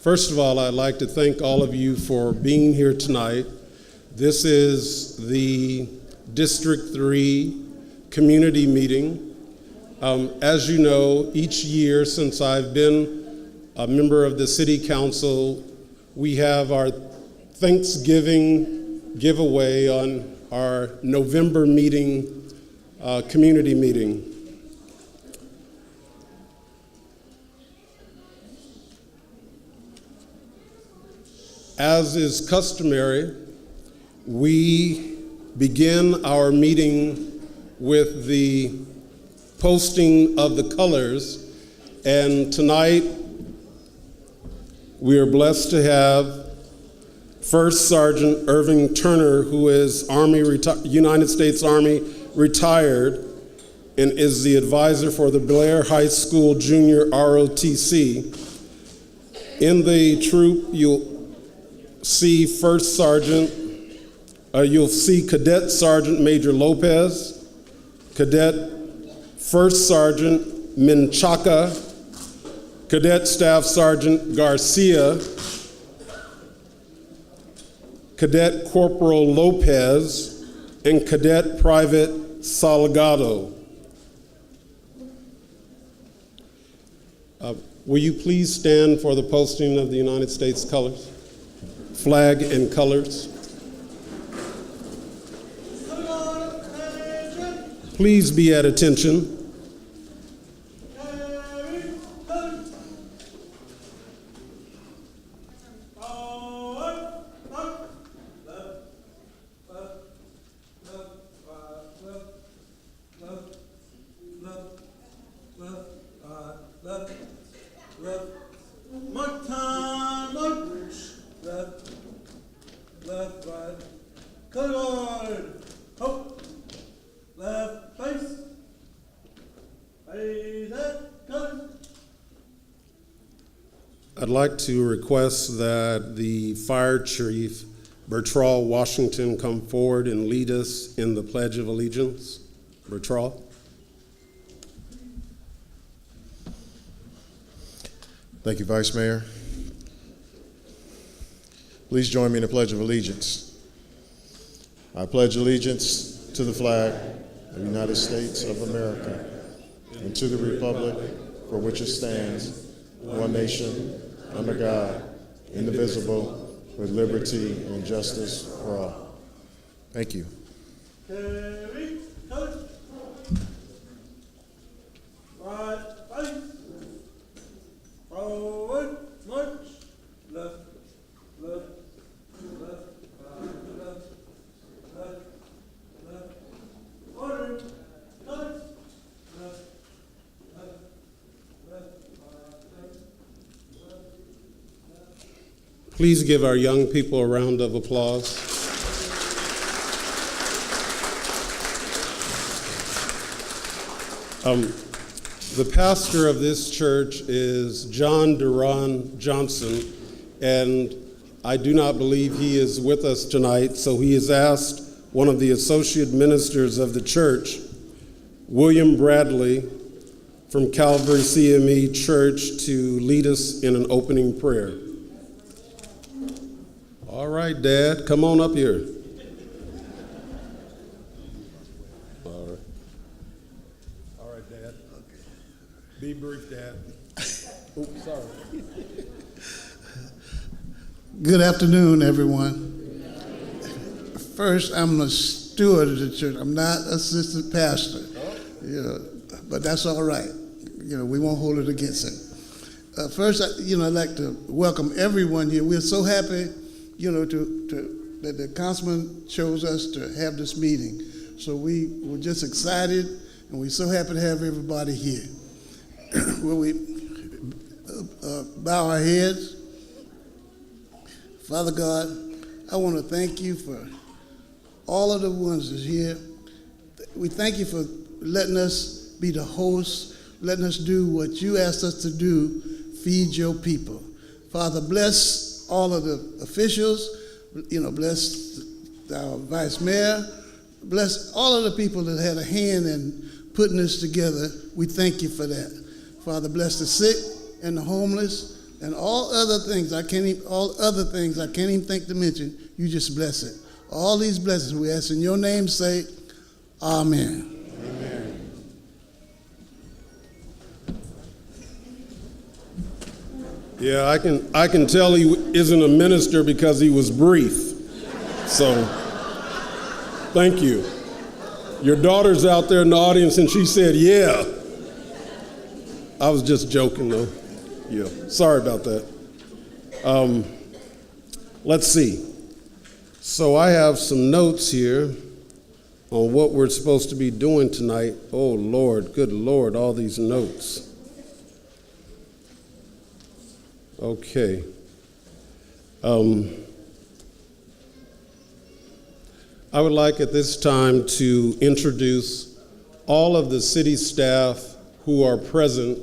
First of all, I'd like to thank all of you for being here tonight. This is the District 3 community meeting. As you know, each year since I've been a member of the City Council, we have our Thanksgiving giveaway on our November meeting, community meeting. As is customary, we begin our meeting with the posting of the colors, and tonight we are blessed to have First Sergeant Irving Turner, who is United States Army retired and is the advisor for the Blair High School Junior ROTC. In the troop, you'll see you'll see Cadet Sergeant Major Lopez, Cadet First Sergeant Menchaca, Cadet Staff Sergeant Garcia, Cadet Corporal Lopez, and Cadet Private Salgado. Will you please stand for the posting of the United States colors? Flag and colors. Please be at attention. Left, right, color, hope, left, face, color. I'd like to request that the Fire Chief, Bertrall Washington, come forward and lead us in the Pledge of Allegiance. Bertrall. Thank you, Vice Mayor. Please join me in the Pledge of Allegiance. I pledge allegiance to the flag of the United States of America and to the republic for which it stands, one nation, under God, indivisible, with liberty and justice for all. Thank you. Carry, color. Right, face. Forward, march. Left, left. Please give our young people a round of applause. The pastor of this church is John Duran Johnson, and I do not believe he is with us tonight, so he has asked one of the associate ministers of the church, William Bradley from Calvary CME Church, to lead us in an opening prayer. All right, Dad, come on up here. All right, Dad. Okay. Be brief, Dad. Oops, sorry. Good afternoon, everyone. First, I'm a steward of the church. I'm not assistant pastor, but that's all right. We won't hold it against him. First, I'd like to welcome everyone here. We're so happy, that the councilman chose us to have this meeting. So we were just excited, and we're so happy to have everybody here. Will we bow our heads? Father God, I want to thank you for all of the ones that's here. We thank you for letting us be the host, letting us do what you asked us to do, feed your people. Father, bless all of the officials, bless our vice mayor, bless all of the people that had a hand in putting this together. We thank you for that. Father, bless the sick and the homeless. And all other things I can't even think to mention, you just bless it. All these blessings we ask in your name's sake. Amen. Amen. Yeah, I can tell he isn't a minister because he was brief. So, thank you. Your daughter's out there in the audience and she said, yeah. I was just joking though. Yeah, sorry about that. Let's see. So I have some notes here on what we're supposed to be doing tonight. Oh Lord, good Lord, all these notes. Okay. I would like at this time to introduce all of the city staff who are present.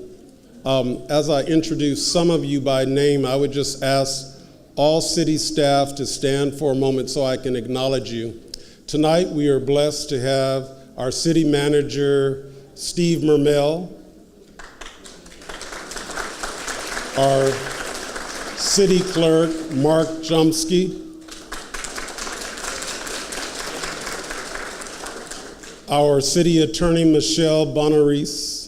As I introduce some of you by name, I would just ask all city staff to stand for a moment so I can acknowledge you. Tonight we are blessed to have our city manager, Steve Mermel, our city clerk, Mark Jumsky, our city attorney, Michelle Bonaris,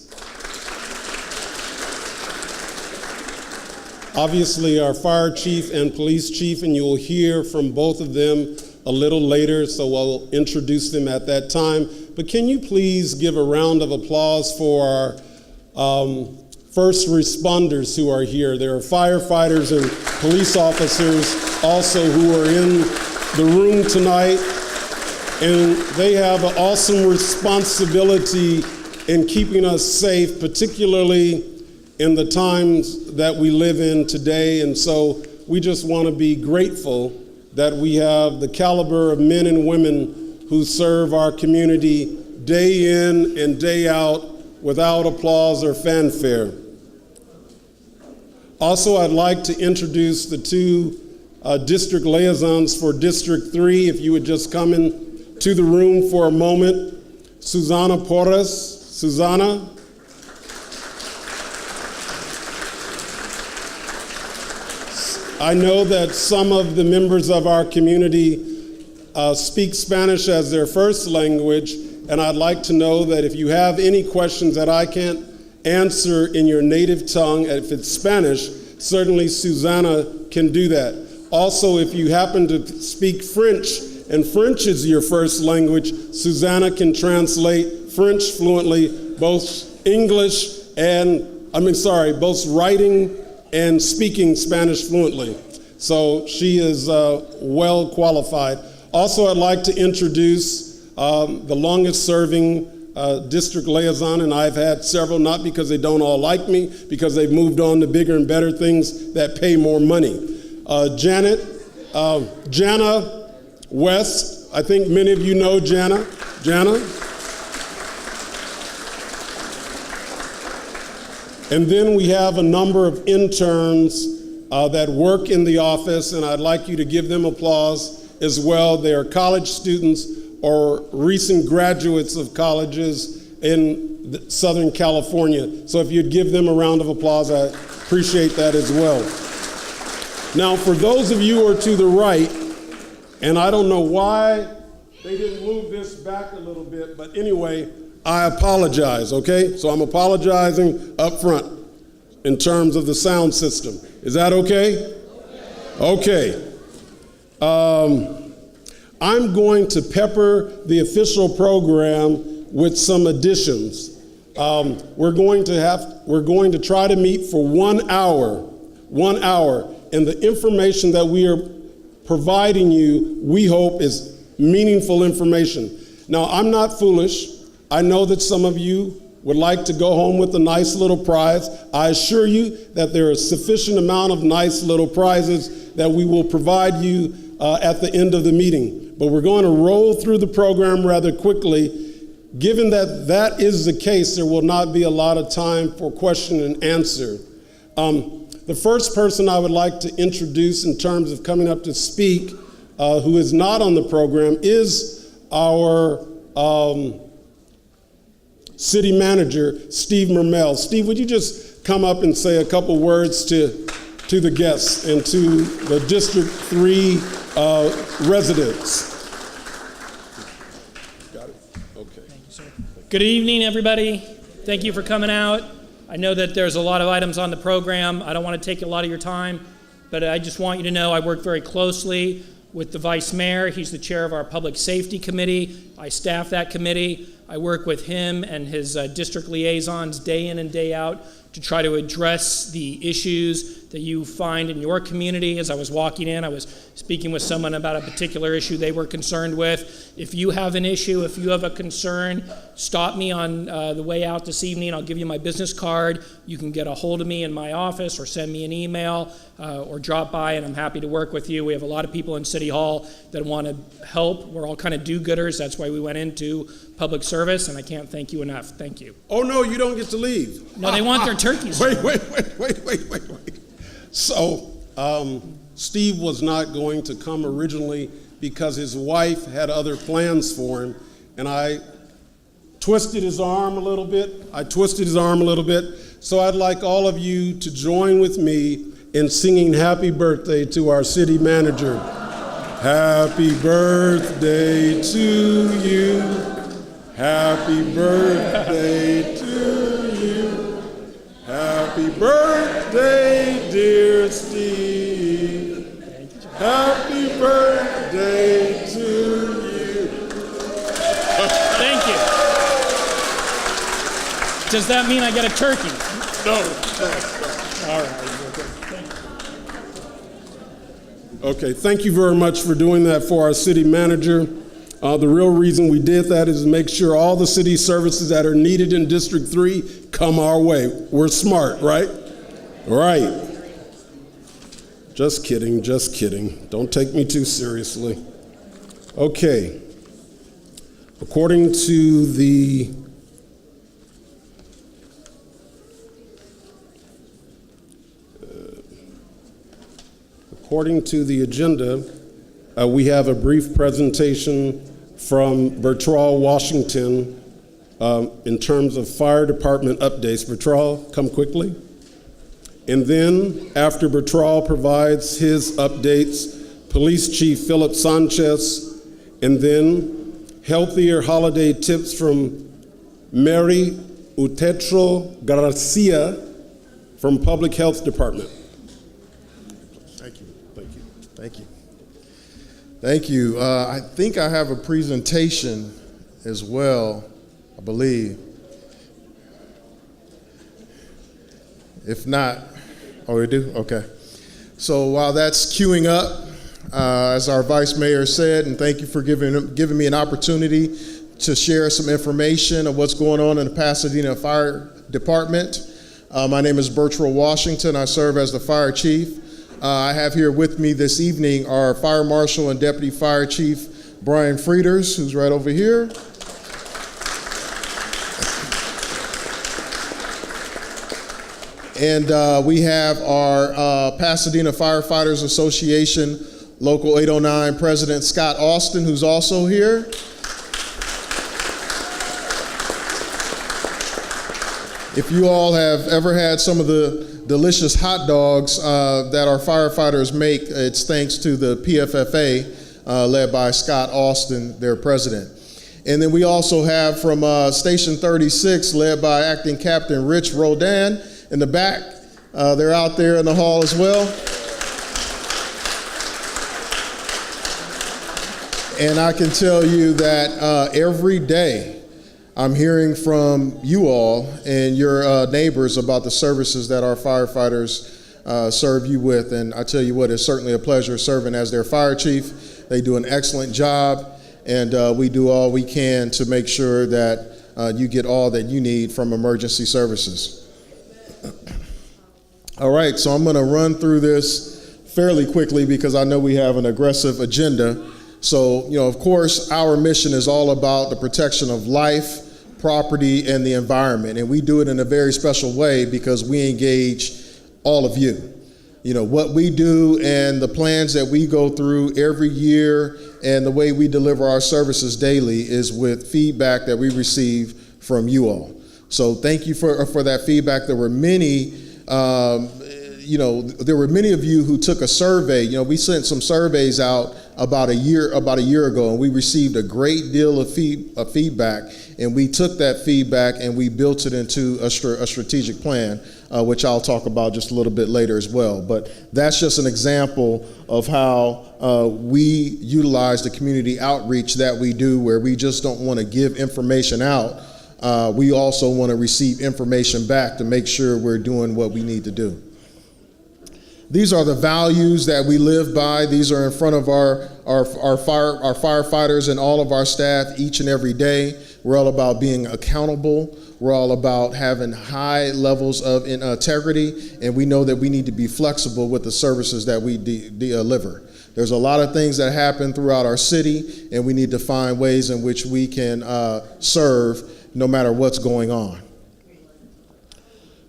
obviously our fire chief and police chief, and you'll hear from both of them a little later, so I'll introduce them at that time. But can you please give a round of applause for our first responders who are here. There are firefighters and police officers also who are in the room tonight, and they have an awesome responsibility in keeping us safe, particularly in the times that we live in today. And so we just want to be grateful that we have the caliber of men and women who serve our community day in and day out without applause or fanfare. Also, I'd like to introduce the two district liaisons for District 3. If you would just come into the room for a moment. Susana Porras. Susana. I know that some of the members of our community speak Spanish as their first language, and I'd like to know that if you have any questions that I can't answer in your native tongue, if it's Spanish, certainly Susana can do that. Also, if you happen to speak French, and French is your first language, Susana can translate French fluently, both both writing and speaking Spanish fluently. So she is well qualified. Also, I'd like to introduce the longest serving district liaison, and I've had several, not because they don't all like me, because they've moved on to bigger and better things that pay more money. Jana West, I think many of you know Jana. And then we have a number of interns that work in the office, and I'd like you to give them applause as well. They are college students or recent graduates of colleges in Southern California. So if you'd give them a round of applause, I appreciate that as well. Now, for those of you who are to the right, and I don't know why they didn't move this back a little bit, but anyway, I apologize, okay? So I'm apologizing up front in terms of the sound system. Is that okay? Okay. I'm going to pepper the official program with some additions. We're going to try to meet for 1 hour, and the information that we are providing you, we hope, is meaningful information. Now, I'm not foolish. I know that some of you would like to go home with a nice little prize. I assure you that there is sufficient amount of nice little prizes that we will provide you at the end of the meeting. But we're going to roll through the program rather quickly. Given that that is the case, there will not be a lot of time for question and answer. The first person I would like to introduce in terms of coming up to speak, who is not on the program, is our city manager, Steve Mermel. Steve, would you just come up and say a couple words to to the guests and to the District 3 residents. Got it? Okay. Good evening, everybody. Thank you for coming out. I know that there's a lot of items on the program. I don't want to take a lot of your time, but I just want you to know I work very closely with the Vice Mayor. He's the chair of our Public Safety Committee. I staff that committee. I work with him and his district liaisons day in and day out to try to address the issues that you find in your community. As I was walking in, I was speaking with someone about a particular issue they were concerned with. If you have an issue, if you have a concern, stop me on the way out this evening. I'll give you my business card. You can get a hold of me in my office or send me an email or drop by, and I'm happy to work with you. We have a lot of people in City Hall that want to help. We're all kind of do-gooders. That's why we went into public service, and I can't thank you enough. Thank you. Oh, no, you don't get to leave. No, they want their turkeys. Wait. So, Steve was not going to come originally because his wife had other plans for him, and I twisted his arm a little bit. So I'd like all of you to join with me in singing happy birthday to our city manager. Happy birthday to you. Happy birthday to you. Happy birthday, dear Steve. Happy birthday to you. Thank you. Does that mean I get a turkey? No. All right. Okay, thank you very much for doing that for our city manager. The real reason we did that is to make sure all the city services that are needed in District 3 come our way. We're smart, right? Right. Just kidding. Don't take me too seriously. Okay. According to the agenda, we have a brief presentation from Bertrand Washington in terms of fire department updates. Bertrand, come quickly. And then, after Bertrand provides his updates, Police Chief Philip Sanchez, and then healthier holiday tips from Mary Utetro Garcia from Public Health Department. Thank you. I think I have a presentation as well, I believe. If not, oh, we do? Okay. So while that's queuing up, as our Vice Mayor said, and thank you for giving me an opportunity to share some information of what's going on in the Pasadena Fire Department. My name is Bertrand Washington. I serve as the Fire Chief. I have here with me this evening our Fire Marshal and Deputy Fire Chief Brian Frieders, who's right over here. And we have our Pasadena Firefighters Association Local 809 President Scott Austin, who's also here. If you all have ever had some of the delicious hot dogs that our firefighters make, it's thanks to the PFFA led by Scott Austin, their president. And then we also have from Station 36, led by Acting Captain Rich Rodan in the back. They're out there in the hall as well. And I can tell you that every day I'm hearing from you all and your neighbors about the services that our firefighters serve you with. And I tell you what, it's certainly a pleasure serving as their fire chief. They do an excellent job, and we do all we can to make sure that you get all that you need from emergency services. All right, so I'm going to run through this fairly quickly because I know we have an aggressive agenda. So, of course, our mission is all about the protection of life, property, and the environment. And we do it in a very special way because we engage all of you. What we do and the plans that we go through every year and the way we deliver our services daily is with feedback that we receive from you all. So thank you for that feedback. There were many there were many of you who took a survey. We sent some surveys out about a year ago, and we received a great deal of feedback. And we took that feedback and we built it into a strategic plan, which I'll talk about just a little bit later as well. But that's just an example of how we utilize the community outreach that we do, where we just don't want to give information out. We also want to receive information back to make sure we're doing what we need to do. These are the values that we live by. These are in front of our firefighters and all of our staff each and every day. We're all about being accountable. We're all about having high levels of integrity, and we know that we need to be flexible with the services that we deliver. There's a lot of things that happen throughout our city, and we need to find ways in which we can serve no matter what's going on.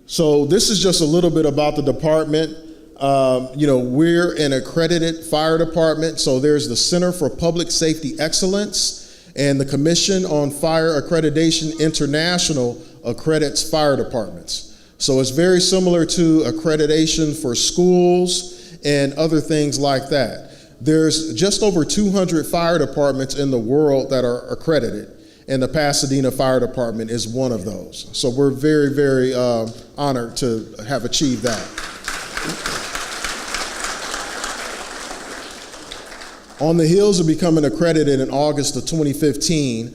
So this is just a little bit about the department. We're an accredited fire department, so there's the Center for Public Safety Excellence, and the Commission on Fire Accreditation International accredits fire departments. So it's very similar to accreditation for schools and other things like that. There's just over 200 fire departments in the world that are accredited, and the Pasadena Fire Department is one of those. So we're very, very honored to have achieved that. On the heels of becoming accredited in August of 2015,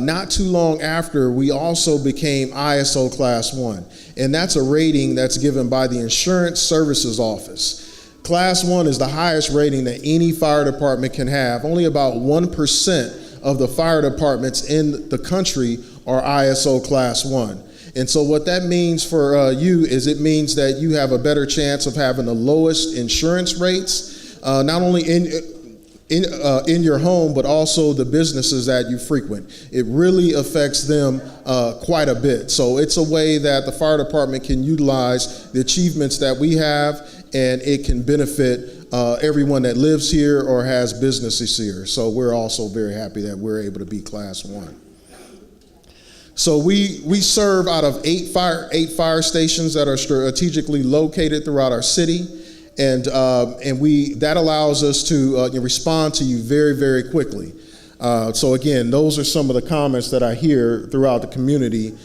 not too long after, we also became ISO Class 1. And that's a rating that's given by the Insurance Services Office. Class 1 is the highest rating that any fire department can have. Only about 1% of the fire departments in the country are ISO Class 1. And so what that means for you is it means that you have a better chance of having the lowest insurance rates, not only in your home, but also the businesses that you frequent. It really affects them quite a bit. So it's a way that the fire department can utilize the achievements that we have, and it can benefit everyone that lives here or has businesses here. So we're also very happy that we're able to be Class 1. So we serve out of eight fire stations that are strategically located throughout our city. And that allows us to respond to you very, very quickly. So again, those are some of the comments that I hear throughout the community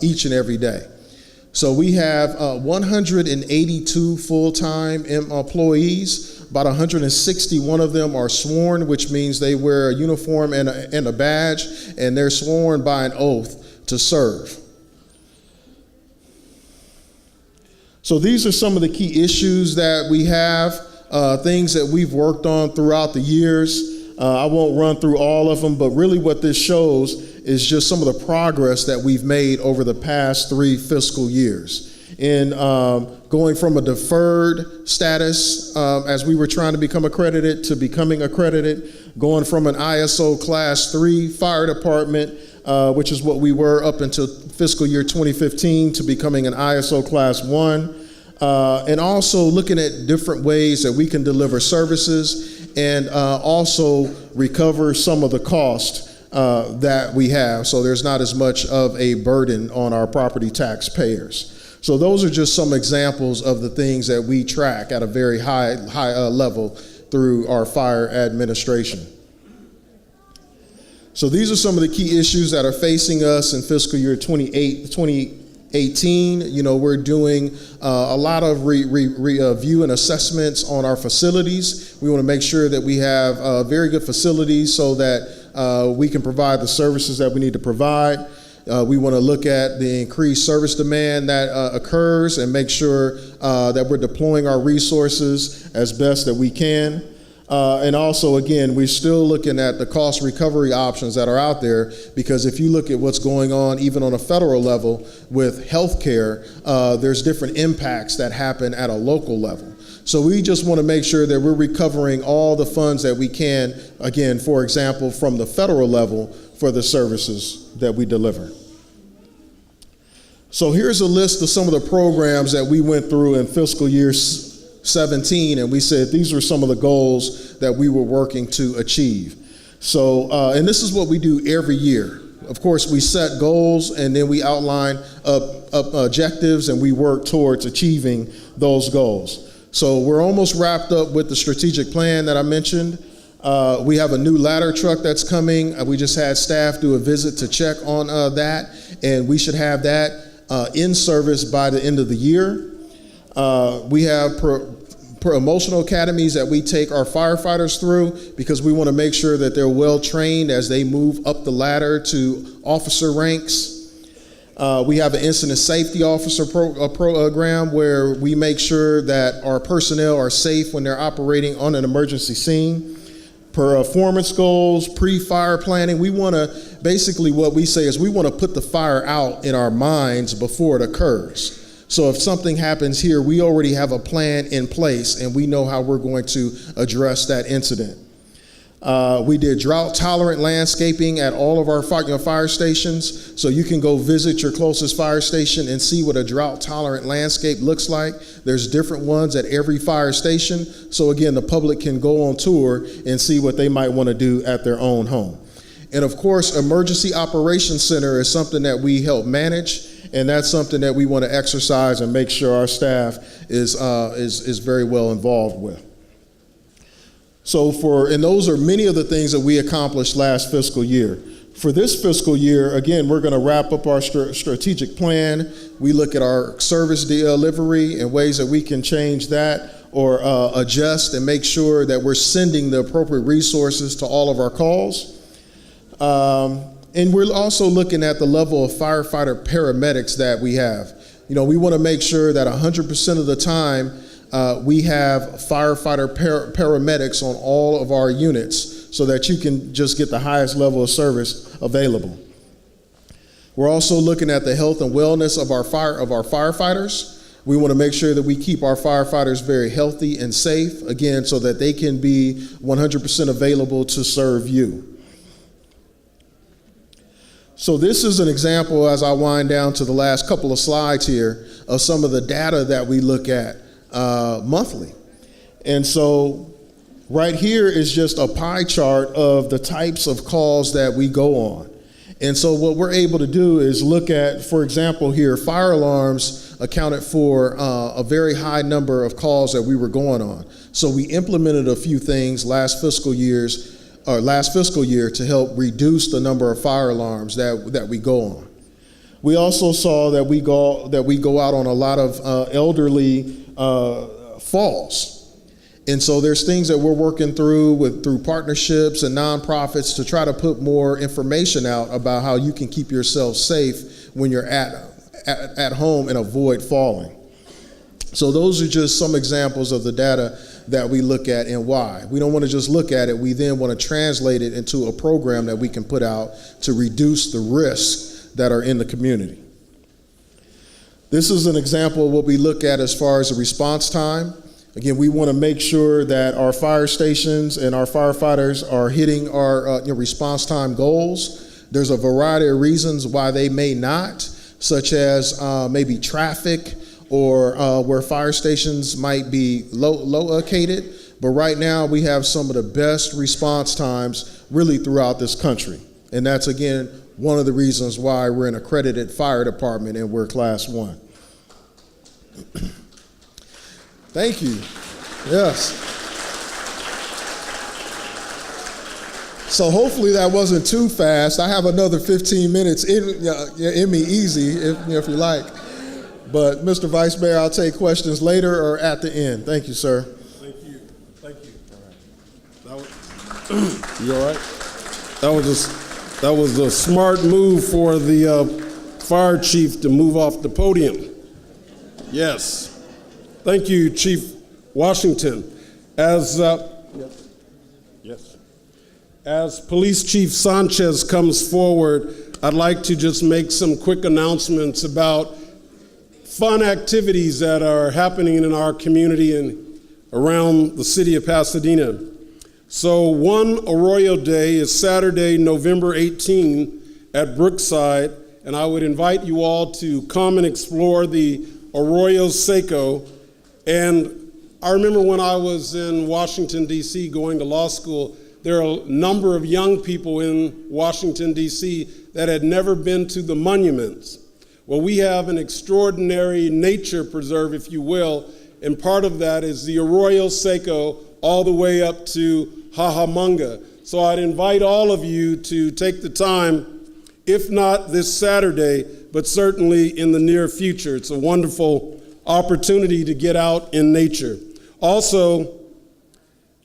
each and every day. So we have 182 full-time employees. About 161 of them are sworn, which means they wear a uniform and a badge, and they're sworn by an oath to serve. So these are some of the key issues that we have, things that we've worked on throughout the years. I won't run through all of them, but really what this shows is just some of the progress that we've made over the past 3 fiscal years. In going from a deferred status as we were trying to become accredited to becoming accredited, going from an ISO Class 3 fire department, which is what we were up until fiscal year 2015, to becoming an ISO Class 1, and also looking at different ways that we can deliver services and also recover some of the cost that we have, so there's not as much of a burden on our property taxpayers. So those are just some examples of the things that we track at a very high level through our fire administration. So these are some of the key issues that are facing us in fiscal year 2018. We're doing a lot of review and assessments on our facilities. We want to make sure that we have very good facilities so that we can provide the services that we need to provide. We want to look at the increased service demand that occurs and make sure that we're deploying our resources as best that we can. And also, again, we're still looking at the cost recovery options that are out there, because if you look at what's going on even on a federal level with healthcare, there's different impacts that happen at a local level. So we just want to make sure that we're recovering all the funds that we can, again, for example, from the federal level for the services that we deliver. So here's a list of some of the programs that we went through in fiscal year 17, and we said these were some of the goals that we were working to achieve. So, and this is what we do every year. of course, we set goals and then we outline objectives and we work towards achieving those goals. So we're almost wrapped up with the strategic plan that I mentioned. We have a new ladder truck that's coming. We just had staff do a visit to check on that, and we should have that in service by the end of the year. We have promotional academies that we take our firefighters through because we want to make sure that they're well trained as they move up the ladder to officer ranks. We have an incident safety officer program where we make sure that our personnel are safe when they're operating on an emergency scene. Performance goals, pre-fire planning. We want to, basically what we say is we want to put the fire out in our minds before it occurs. So if something happens here, we already have a plan in place and we know how we're going to address that incident. We did drought-tolerant landscaping at all of our fire stations, so you can go visit your closest fire station and see what a drought-tolerant landscape looks like. There's different ones at every fire station, so again, the public can go on tour and see what they might want to do at their own home. And of course, Emergency Operations Center is something that we help manage, and that's something that we want to exercise and make sure our staff is very well involved with. And those are many of the things that we accomplished last fiscal year. For this fiscal year, again, we're going to wrap up our strategic plan. We look at our service delivery and ways that we can change that or adjust and make sure that we're sending the appropriate resources to all of our calls. And we're also looking at the level of firefighter paramedics that we have. You know, we want to make sure that 100% of the time we have firefighter paramedics on all of our units so that you can just get the highest level of service available. We're also looking at the health and wellness of our firefighters. We want to make sure that we keep our firefighters very healthy and safe, again, so that they can be 100% available to serve you. So this is an example, as I wind down to the last couple of slides here, of some of the data that we look at monthly. And so right here is just a pie chart of the types of calls that we go on. And so what we're able to do is look at, for example here, fire alarms accounted for a very high number of calls that we were going on. So we implemented a few things last fiscal year to help reduce the number of fire alarms that we go on. We also saw that we go out on a lot of elderly falls. And so there's things that we're working through partnerships and nonprofits to try to put more information out about how you can keep yourself safe when you're at home and avoid falling. So those are just some examples of the data that we look at and why. We don't want to just look at it, we then want to translate it into a program that we can put out to reduce the risks that are in the community. This is an example of what we look at as far as the response time. Again, we want to make sure that our fire stations and our firefighters are hitting our response time goals. There's a variety of reasons why they may not, such as maybe traffic or where fire stations might be located. But right now we have some of the best response times really throughout this country. And that's, again, one of the reasons why we're an accredited fire department and we're Class 1. Thank you. Yes. So hopefully that wasn't too fast. I have another 15 minutes in me easy if you like. But Mr. Vice Mayor, I'll take questions later or at the end. Thank you, sir. Thank you. Thank you. All right. You all right? That was a smart move for the fire chief to move off the podium. Yes. Thank you, Chief Washington. As Police Chief Sanchez comes forward, I'd like to just make some quick announcements about fun activities that are happening in our community and around the city of Pasadena. So one Arroyo Day is Saturday, November 18 at Brookside, and I would invite you all to come and explore the Arroyo Seco. And I remember when I was in Washington, D.C. going to law school, there are a number of young people in Washington, D.C. that had never been to the monuments. Well, we have an extraordinary nature preserve, if you will, and part of that is the Arroyo Seco all the way up to Cajamonga. So I'd invite all of you to take the time, if not this Saturday, but certainly in the near future. It's a wonderful opportunity to get out in nature. Also,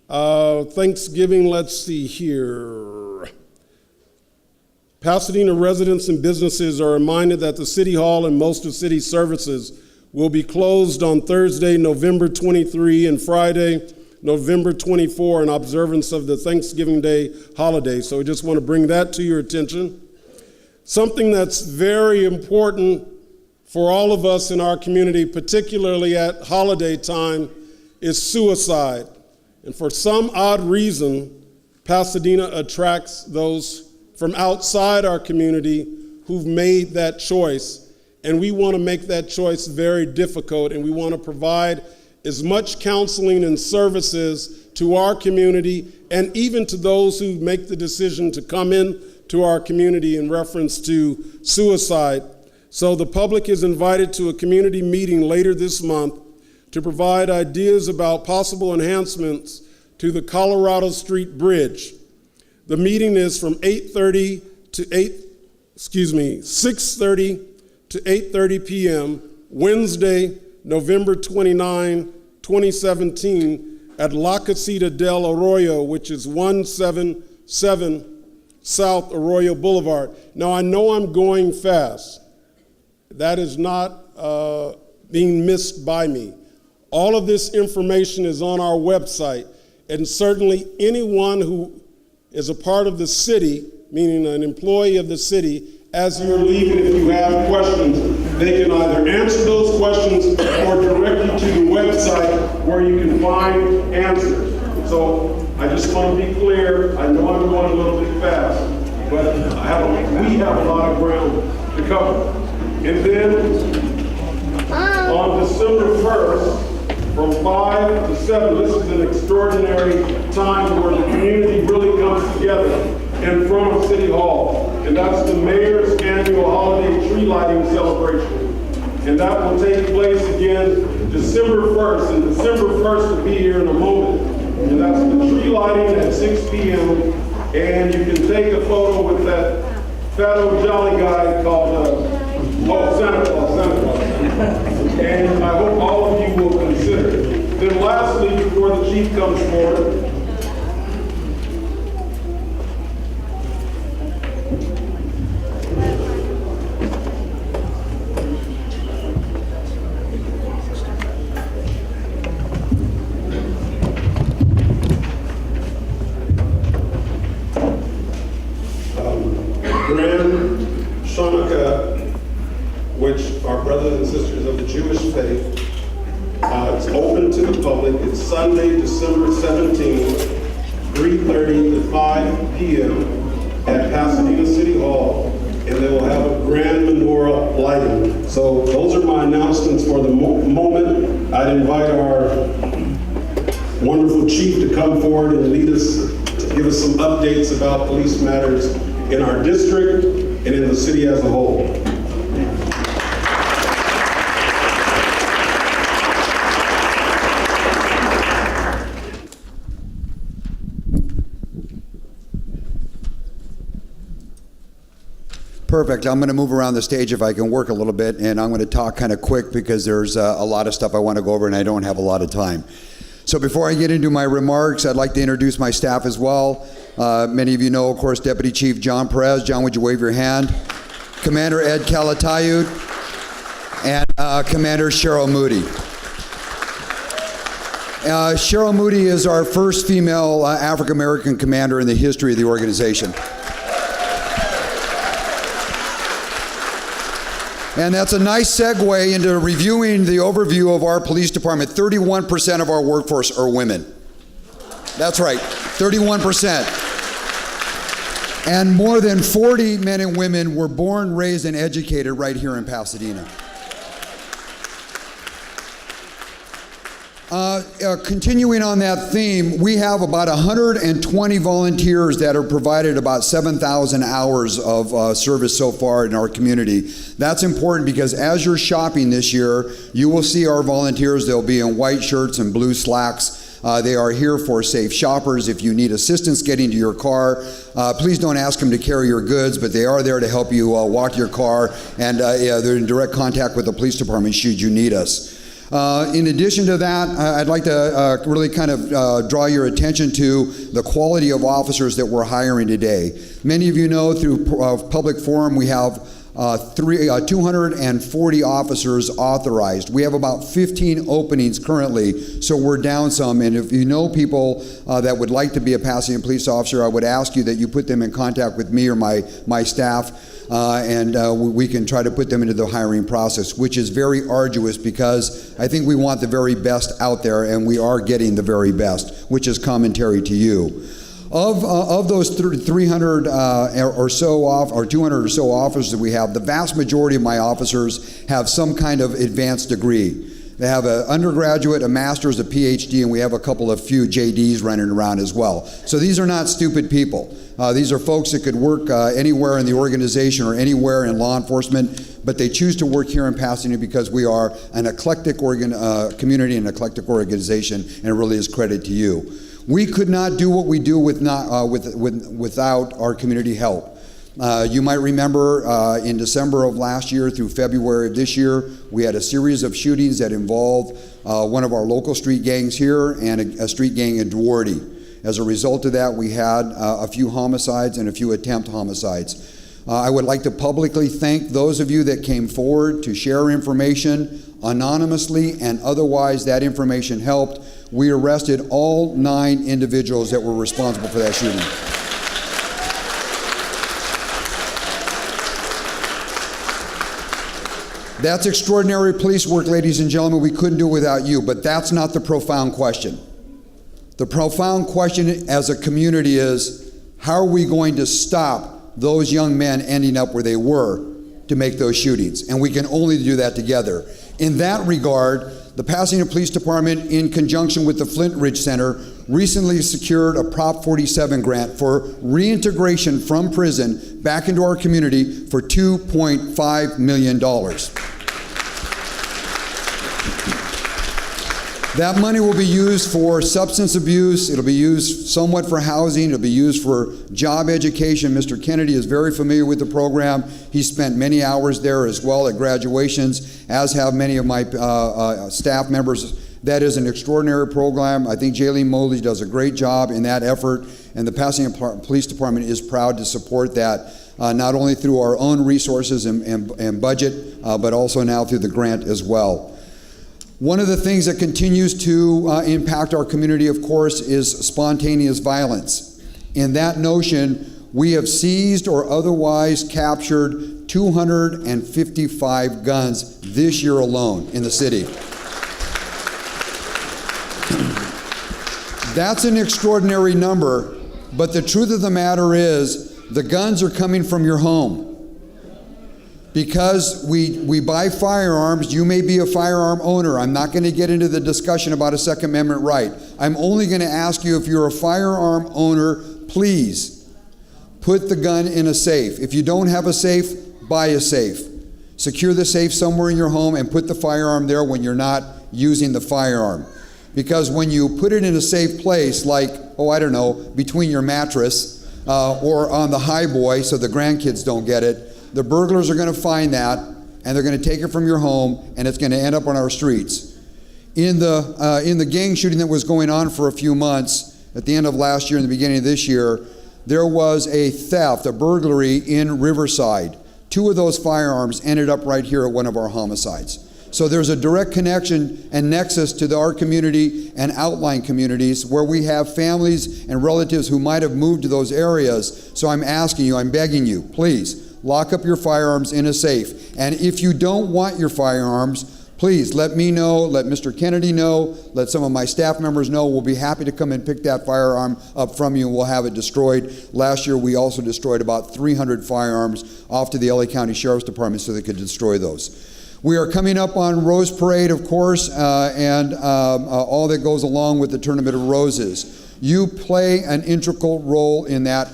Thanksgiving, let's see here. Pasadena residents and businesses are reminded that the City Hall and most of city services will be closed on Thursday, November 23 and Friday, November 24 in observance of the Thanksgiving Day holiday. So I just want to bring that to your attention. Something that's very important for all of us in our community, particularly at holiday time, is suicide. And for some odd reason, Pasadena attracts those from outside our community who've made that choice. And we want to make that choice very difficult, and we want to provide as much counseling and services to our community and even to those who make the decision to come in to our community in reference to suicide. So the public is invited to a community meeting later this month to provide ideas about possible enhancements to the Colorado Street Bridge. The meeting is from 6:30 to 8:30 p.m. Wednesday, November 29, 2017 at La Casita del Arroyo, which is 177 South Arroyo Boulevard. Now, I know I'm going fast. That is not being missed by me. All of this information is on our website, and certainly anyone who is a part of the city, meaning an employee of the city, as you're leaving, if you have questions, they can either answer those questions or direct you to the website where you can find answers. So I just want to be clear. I know I'm going a little bit fast, but we have a lot of ground to cover. And then on December 1st, from 5 to 7, this is an extraordinary time where the community really comes together in front of City Hall. And that's the mayor's annual holiday tree lighting celebration. And that will take place again December 1st. And December 1st will be here in a moment. And that's the tree lighting at 6 p.m. And you can take a photo with that fat old jolly guy called Santa Claus. And I hope all of you will consider it. Then lastly, before the chief comes forward, which are brothers and sisters of the Jewish faith. It's open to the public. It's Sunday, December 17th, 3:30 to 5 p.m. at Pasadena City Hall, and they will have a grand menorah lighting. So those are my announcements for the moment. I'd invite our wonderful chief to come forward and lead us, to give us some updates about police matters in our district and in the city as a whole. Perfect. I'm going to move around the stage if I can work a little bit, and I'm going to talk kind of quick because there's a lot of stuff I want to go over and I don't have a lot of time. So before I get into my remarks, I'd like to introduce my staff as well. Many of you know, of course, Deputy Chief John Perez. John, would you wave your hand? Commander Ed Calatayud and Commander Cheryl Moody. Cheryl Moody is our first female African-American commander in the history of the organization. And that's a nice segue into reviewing the overview of our police department. 31% of our workforce are women. That's right, 31%. And more than 40 men and women were born, raised, and educated right here in Pasadena. Continuing on that theme, we have about 120 volunteers that are provided about 7,000 hours of service so far in our community. That's important because as you're shopping this year, you will see our volunteers. They'll be in white shirts and blue slacks. They are here for safe shoppers. If you need assistance getting to your car, please don't ask them to carry your goods, but they are there to help you walk your car, and they're in direct contact with the police department should you need us. In addition to that, I'd like to really kind of draw your attention to the quality of officers that we're hiring today. Many of you know through public forum we have 240 officers authorized. We have about 15 openings currently, so we're down some. And if you know people that would like to be a Pasadena police officer, I would ask you that you put them in contact with me or my staff, and we can try to put them into the hiring process, which is very arduous because I think we want the very best out there, and we are getting the very best, which is commentary to you. Of those 300 or so or 200 or so officers that we have, the vast majority of my officers have some kind of advanced degree. They have an undergraduate, a master's, a PhD, and we have a couple of few JDs running around as well. So these are not stupid people. These are folks that could work anywhere in the organization or anywhere in law enforcement, but they choose to work here in Pasadena because we are an eclectic community and eclectic organization, and it really is credit to you. We could not do what we do without our community help. You might remember in December of last year through February of this year, we had a series of shootings that involved one of our local street gangs here and a street gang in Duarte. As a result of that, we had a few homicides and a few attempt homicides. I would like to publicly thank those of you that came forward to share information anonymously and otherwise. That information helped. We arrested all 9 individuals that were responsible for that shooting. That's extraordinary police work, ladies and gentlemen. We couldn't do it without you, but that's not the profound question. The profound question as a community is, how are we going to stop those young men ending up where they were to make those shootings? And we can only do that together. In that regard, the Pasadena Police Department, in conjunction with the Flint Ridge Center, recently secured a Prop 47 grant for reintegration from prison back into our community for $2.5 million. That money will be used for substance abuse. It'll be used somewhat for housing. It'll be used for job education. Mr. Kennedy is very familiar with the program. He spent many hours there as well at graduations, as have many of my staff members. That is an extraordinary program. I think Jaylene Mosley does a great job in that effort, and the Pasadena Police Department is proud to support that, not only through our own resources and budget, but also now through the grant as well. One of the things that continues to impact our community, of course, is spontaneous violence. In that notion, we have seized or otherwise captured 255 guns this year alone in the city. That's an extraordinary number, but the truth of the matter is the guns are coming from your home. Because we buy firearms, you may be a firearm owner. I'm not going to get into the discussion about a Second Amendment right. I'm only going to ask you, if you're a firearm owner, please put the gun in a safe. If you don't have a safe, buy a safe. Secure the safe somewhere in your home and put the firearm there when you're not using the firearm. Because when you put it in a safe place, like, between your mattress or on the highboy so the grandkids don't get it, the burglars are going to find that, and they're going to take it from your home, and it's going to end up on our streets. In the gang shooting that was going on for a few months, at the end of last year and the beginning of this year, there was a theft, a burglary in Riverside. 2 of those firearms ended up right here at one of our homicides. So there's a direct connection and nexus to our community and outlying communities where we have families and relatives who might have moved to those areas. So I'm asking you, I'm begging you, please, lock up your firearms in a safe. And if you don't want your firearms, please let me know, let Mr. Kennedy know, let some of my staff members know. We'll be happy to come and pick that firearm up from you, and we'll have it destroyed. Last year, we also destroyed about 300 firearms off to the LA County Sheriff's Department so they could destroy those. We are coming up on Rose Parade, of course, and all that goes along with the Tournament of Roses. You play an integral role in that,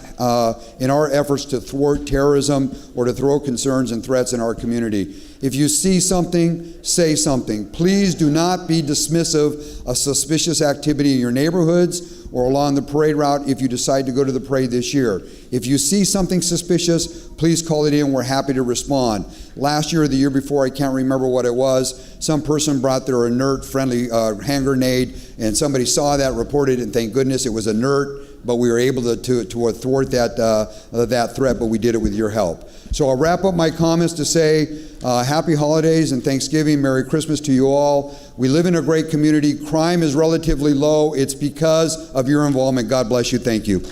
in our efforts to thwart terrorism or to throw concerns and threats in our community. If you see something, say something. Please do not be dismissive of suspicious activity in your neighborhoods or along the parade route if you decide to go to the parade this year. If you see something suspicious, please call it in. We're happy to respond. Last year or the year before, I can't remember what it was, some person brought their inert friendly hand grenade, and somebody saw that, reported it, and thank goodness it was inert, but we were able to thwart that threat, but we did it with your help. So I'll wrap up my comments to say happy holidays and Thanksgiving, Merry Christmas to you all. We live in a great community. Crime is relatively low. It's because of your involvement. God bless you. Thank you.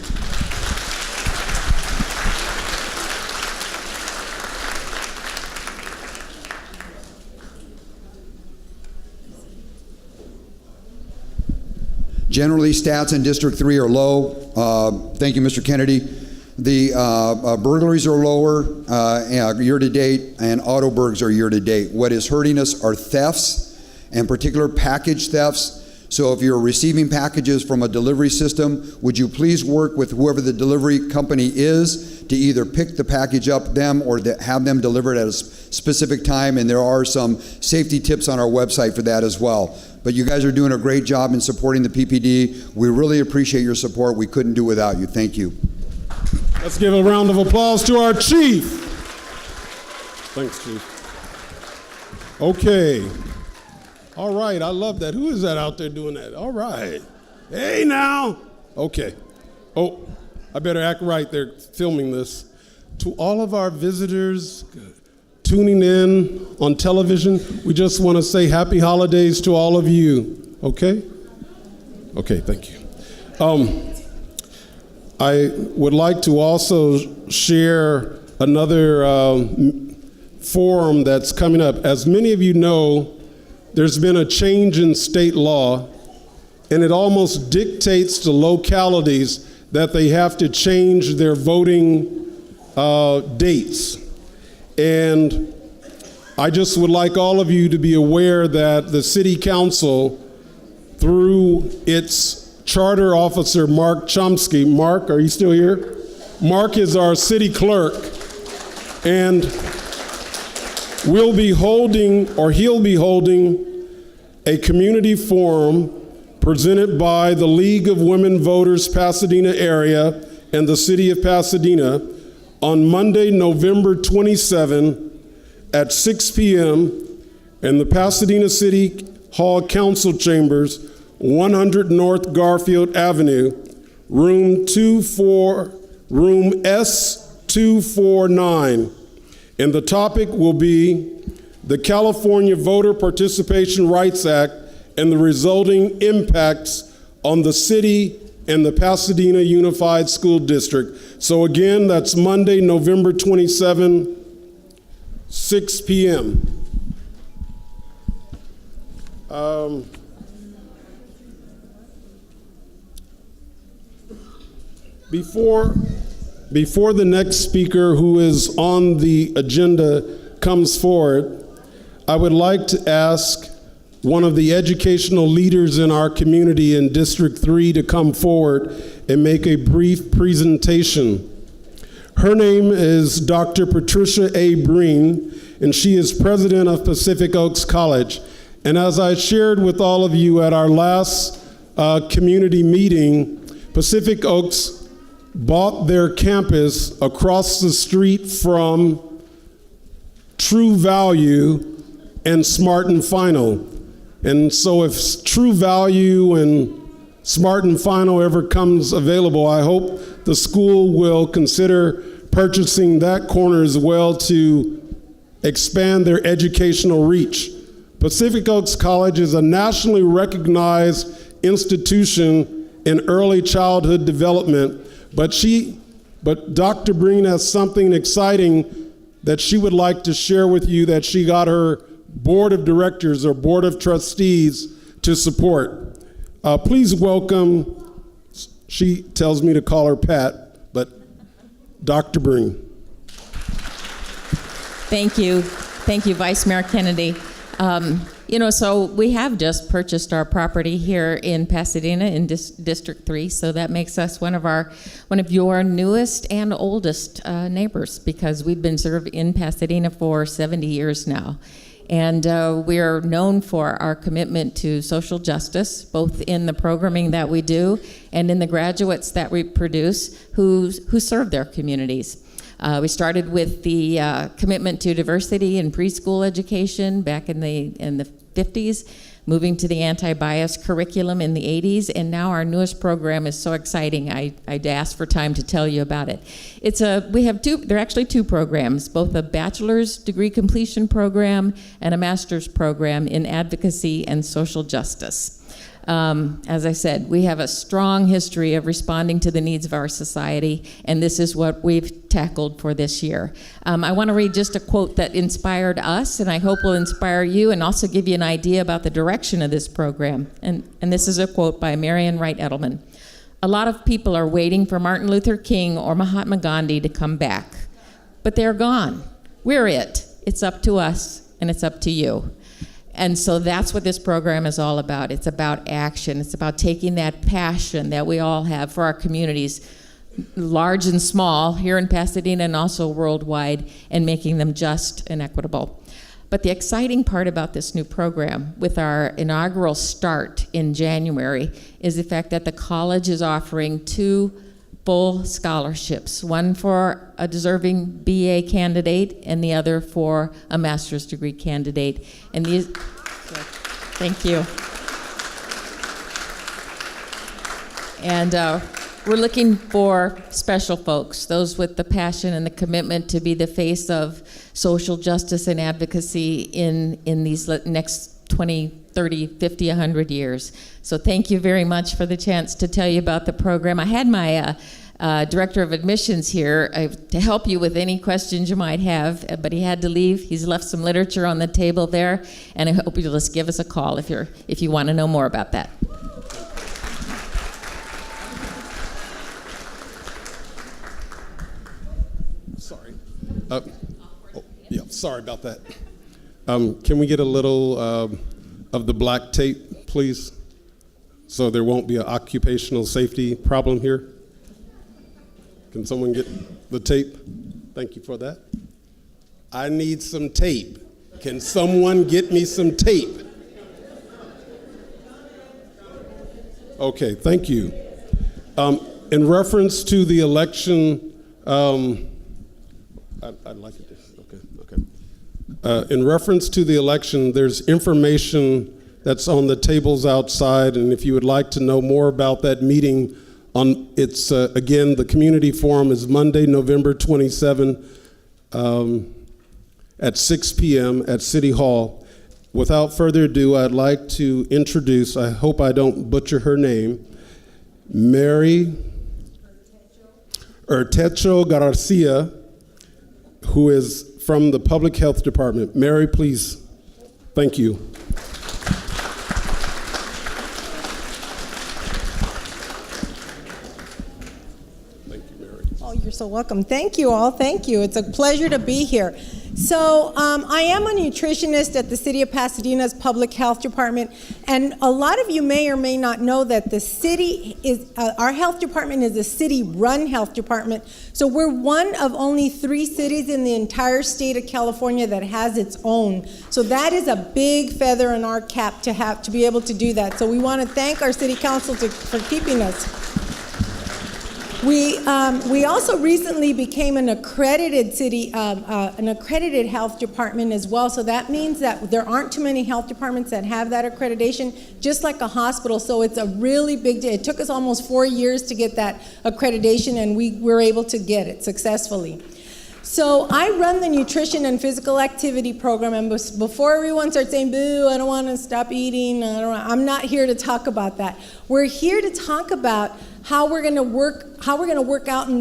Generally, stats in District 3 are low. Thank you, Mr. Kennedy. The burglaries are lower year-to-date, and auto burgs are year-to-date. What is hurting us are thefts, and particular package thefts. So if you're receiving packages from a delivery system, would you please work with whoever the delivery company is to either pick the package up them or have them delivered at a specific time, and there are some safety tips on our website for that as well. But you guys are doing a great job in supporting the PPD. We really appreciate your support. We couldn't do without you. Thank you. Let's give a round of applause to our chief. Thanks, Chief. Okay. All right, I love that. Who is that out there doing that? All right. Hey, now. Okay. Oh, I better act right. They're filming this. To all of our visitors tuning in on television, we just want to say happy holidays to all of you. Okay? Okay, thank you. I would like to also share another forum that's coming up. As many of you know, there's been a change in state law, and it almost dictates to localities that they have to change their voting dates. And I just would like all of you to be aware that the City Council, through its Charter Officer, Mark Chomsky. Mark, are you still here? Mark is our city clerk, and he'll be holding a community forum presented by the League of Women Voters Pasadena area and the City of Pasadena on Monday, November 27 at 6 p.m. in the Pasadena City Hall Council Chambers, 100 North Garfield Avenue, room S249. And the topic will be the California Voter Participation Rights Act and the resulting impacts on the city and the Pasadena Unified School District. So again, that's Monday, November 27, 6 p.m. Before the next speaker who is on the agenda comes forward, I would like to ask one of the educational leaders in our community in District 3 to come forward and make a brief presentation. Her name is Dr. Patricia A. Breen, and she is president of Pacific Oaks College. And as I shared with all of you at our last community meeting, Pacific Oaks bought their campus across the street from True Value and Smart and Final. And so if True Value and Smart and Final ever comes available, I hope the school will consider purchasing that corner as well to expand their educational reach. Pacific Oaks College is a nationally recognized institution in early childhood development, but Dr. Breen has something exciting that she would like to share with you that she got her board of directors or board of trustees to support. Please welcome, she tells me to call her Pat, but Dr. Breen. Thank you. Thank you, Vice Mayor Kennedy. So we have just purchased our property here in Pasadena in District 3, so that makes us one of your newest and oldest neighbors, because we've been serving in Pasadena for 70 years now. And we are known for our commitment to social justice, both in the programming that we do and in the graduates that we produce who serve their communities. We started with the commitment to diversity in preschool education back in the 50s, moving to the anti-bias curriculum in the 80s, and now our newest program is so exciting. I'd ask for time to tell you about it. There are actually two programs, both a bachelor's degree completion program and a master's program in advocacy and social justice. As I said, we have a strong history of responding to the needs of our society, and this is what we've tackled for this year. I want to read just a quote that inspired us, and I hope will inspire you and also give you an idea about the direction of this program. And this is a quote by Marian Wright Edelman. "A lot of people are waiting for Martin Luther King or Mahatma Gandhi to come back, but they're gone. We're it. It's up to us, and it's up to you." And so that's what this program is all about. It's about action. It's about taking that passion that we all have for our communities, large and small, here in Pasadena and also worldwide, and making them just and equitable. But the exciting part about this new program, with our inaugural start in January, is the fact that the college is offering 2 full scholarships, one for a deserving BA candidate and the other for a master's degree candidate. And these, thank you. And we're looking for special folks, those with the passion and the commitment to be the face of social justice and advocacy in these next 20, 30, 50, 100 years. So thank you very much for the chance to tell you about the program. I had my Director of Admissions here to help you with any questions you might have, but he had to leave. He's left some literature on the table there, and I hope you'll just give us a call if you want to know more about that. Sorry. Sorry about that. Can we get a little of the black tape, please? So there won't be an occupational safety problem here. Can someone get the tape? Thank you for that. I need some tape. Can someone get me some tape? Okay, thank you. In reference to the election, I'd like it. Okay. In reference to the election, there's information that's on the tables outside, and if you would like to know more about that meeting, again, the community forum is Monday, November 27, at 6 p.m. at City Hall. Without further ado, I'd like to introduce, I hope I don't butcher her name, Mary Urtecho Garcia, who is from the Public Health Department. Mary, please. Thank you. You're so welcome. Thank you all. Thank you. It's a pleasure to be here. So I am a nutritionist at the City of Pasadena's Public Health Department, and a lot of you may or may not know that the city is, our health department is a city-run health department. So we're one of only 3 cities in the entire state of California that has its own. So that is a big feather in our cap to be able to do that. So we want to thank our city council for keeping us. We also recently became an accredited city, an accredited health department as well. So that means that there aren't too many health departments that have that accreditation, just like a hospital. So it's a really big deal. It took us almost 4 years to get that accreditation, and we were able to get it successfully. So I run the nutrition and physical activity program, and before everyone starts saying, boo, I don't want to stop eating, I'm not here to talk about that. We're here to talk about how we're going to work out in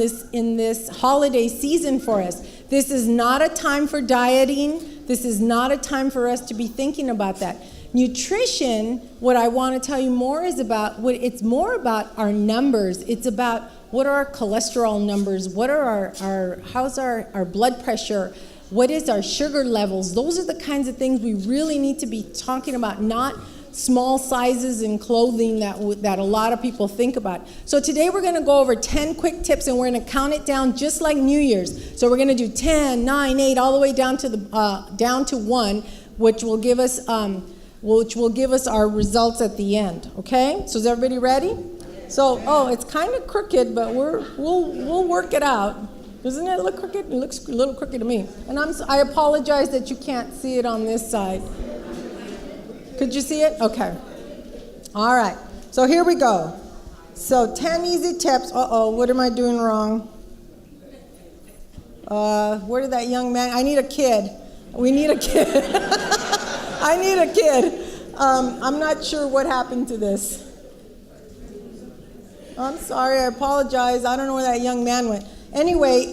this holiday season for us. This is not a time for dieting. This is not a time for us to be thinking about that. Nutrition, what I want to tell you more is it's more about our numbers. It's about what are our cholesterol numbers, what are how's our blood pressure, What is our sugar levels? Those are the kinds of things we really need to be talking about, not small sizes in clothing that a lot of people think about. So today we're going to go over 10 quick tips, and we're going to count it down just like New Year's. So we're going to do 10, 9, 8, all the way down to 1, which will give us our results at the end. Okay? So is everybody ready? So it's kind of crooked, but we'll work it out. Doesn't it look crooked? It looks a little crooked to me. And I apologize that you can't see it on this side. Could you see it? Okay. All right. So here we go. So 10 easy tips. What am I doing wrong? Where did that young man? I need a kid. We need a kid. I need a kid. I'm not sure what happened to this. I'm sorry. I apologize. I don't know where that young man went. Anyway,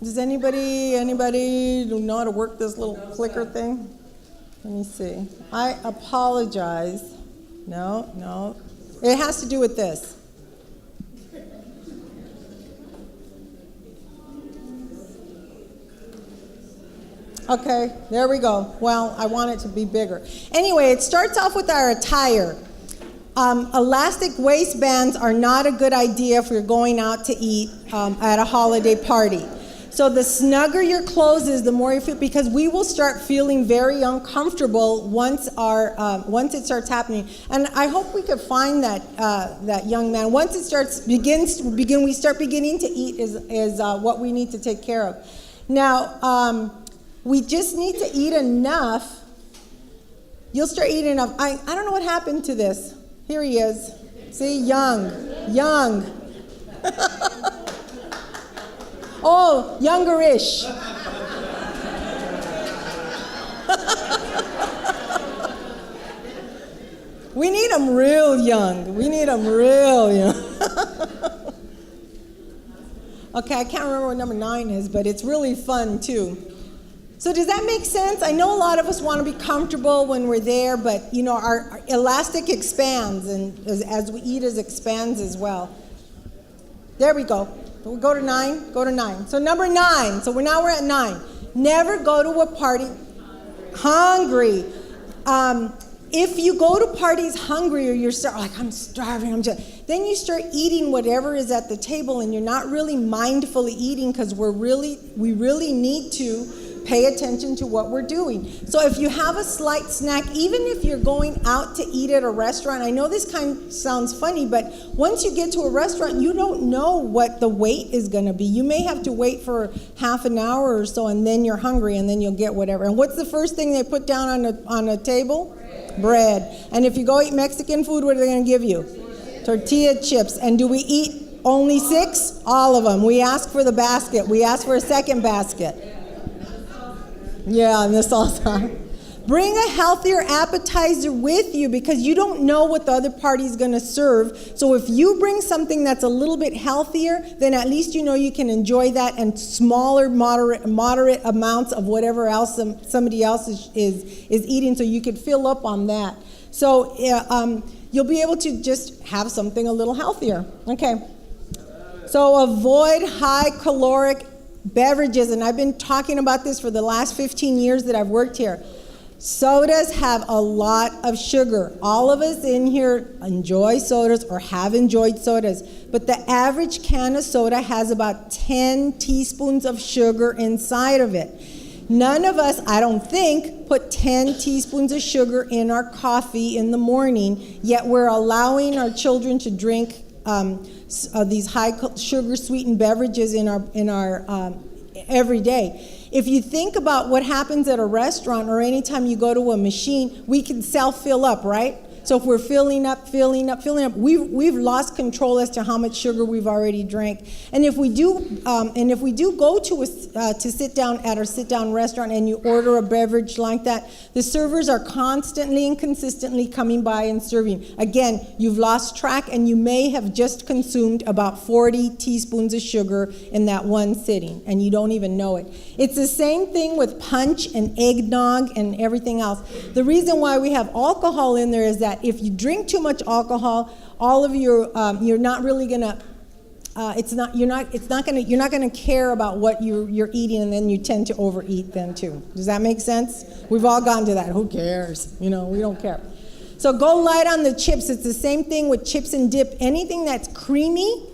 does anybody know how to work this little clicker thing? Let me see. I apologize. No. It has to do with this. Okay, there we go. Well, I want it to be bigger. Anyway, it starts off with our attire. Elastic waistbands are not a good idea if you're going out to eat at a holiday party. So the snugger your clothes is, the more you feel, because we will start feeling very uncomfortable once it starts happening. And I hope we could find that young man. Once it we start beginning to eat is what we need to take care of. Now, we just need to eat enough. You'll start eating enough. I don't know what happened to this. Here he is. See, young. Oh, youngerish. We need them real young. Okay, I can't remember what number 9 is, but it's really fun too. So does that make sense? I know a lot of us want to be comfortable when we're there, but our elastic expands, and as we eat, it expands as well. There we go. We'll go to 9. So number 9. So now we're at 9. Never go to a party hungry. If you go to parties hungry, or you're I'm starving, then you start eating whatever is at the table, and you're not really mindfully eating, because we really need to pay attention to what we're doing. So if you have a slight snack, even if you're going out to eat at a restaurant, I know this sounds funny, but once you get to a restaurant, you don't know what the wait is going to be. You may have to wait for half an hour or so, and then you're hungry, and then you'll get whatever. And what's the first thing they put down on a table? Bread. And if you go eat Mexican food, what are they going to give you? Tortilla chips. And do we eat only 6? All of them. We ask for the basket. We ask for a second basket. Yeah, and the salsa. Bring a healthier appetizer with you, because you don't know what the other party's going to serve. So if you bring something that's a little bit healthier, then at least you know you can enjoy that, and smaller, moderate amounts of whatever else somebody else is eating, so you could fill up on that. So you'll be able to just have something a little healthier. Okay. So avoid high caloric beverages, and I've been talking about this for the last 15 years that I've worked here. Sodas have a lot of sugar. All of us in here enjoy sodas or have enjoyed sodas, but the average can of soda has about 10 teaspoons of sugar inside of it. None of us, I don't think, put 10 teaspoons of sugar in our coffee in the morning, yet we're allowing our children to drink these high sugar sweetened beverages in our every day. If you think about what happens at a restaurant, or anytime you go to a machine, we can self-fill up, right? So if we're filling up, we've lost control as to how much sugar we've already drank. And if we do go to sit down at our sit-down restaurant, and you order a beverage like that, the servers are constantly and consistently coming by and serving. Again, you've lost track, and you may have just consumed about 40 teaspoons of sugar in that one sitting, and you don't even know it. It's the same thing with punch and eggnog and everything else. The reason why we have alcohol in there is that if you drink too much alcohol, all of your you're not really going to you're not gonna care about what you're eating, and then you tend to overeat then too. Does that make sense? We've all gone to that. Who cares? We don't care. So go light on the chips. It's the same thing with chips and dip. Anything that's creamy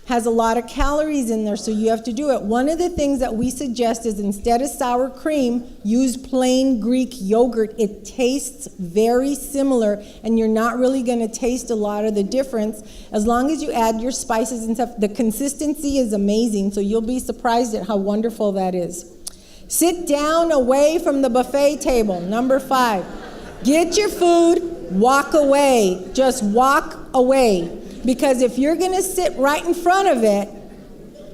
has a lot of calories in there, so you have to do it. One of the things that we suggest is instead of sour cream, use plain Greek yogurt. It tastes very similar, and you're not really going to taste a lot of the difference as long as you add your spices and stuff. The consistency is amazing, so you'll be surprised at how wonderful that is. Sit down away from the buffet table. Number 5. Get your food, walk away. Just walk away. Because if you're going to sit right in front of it,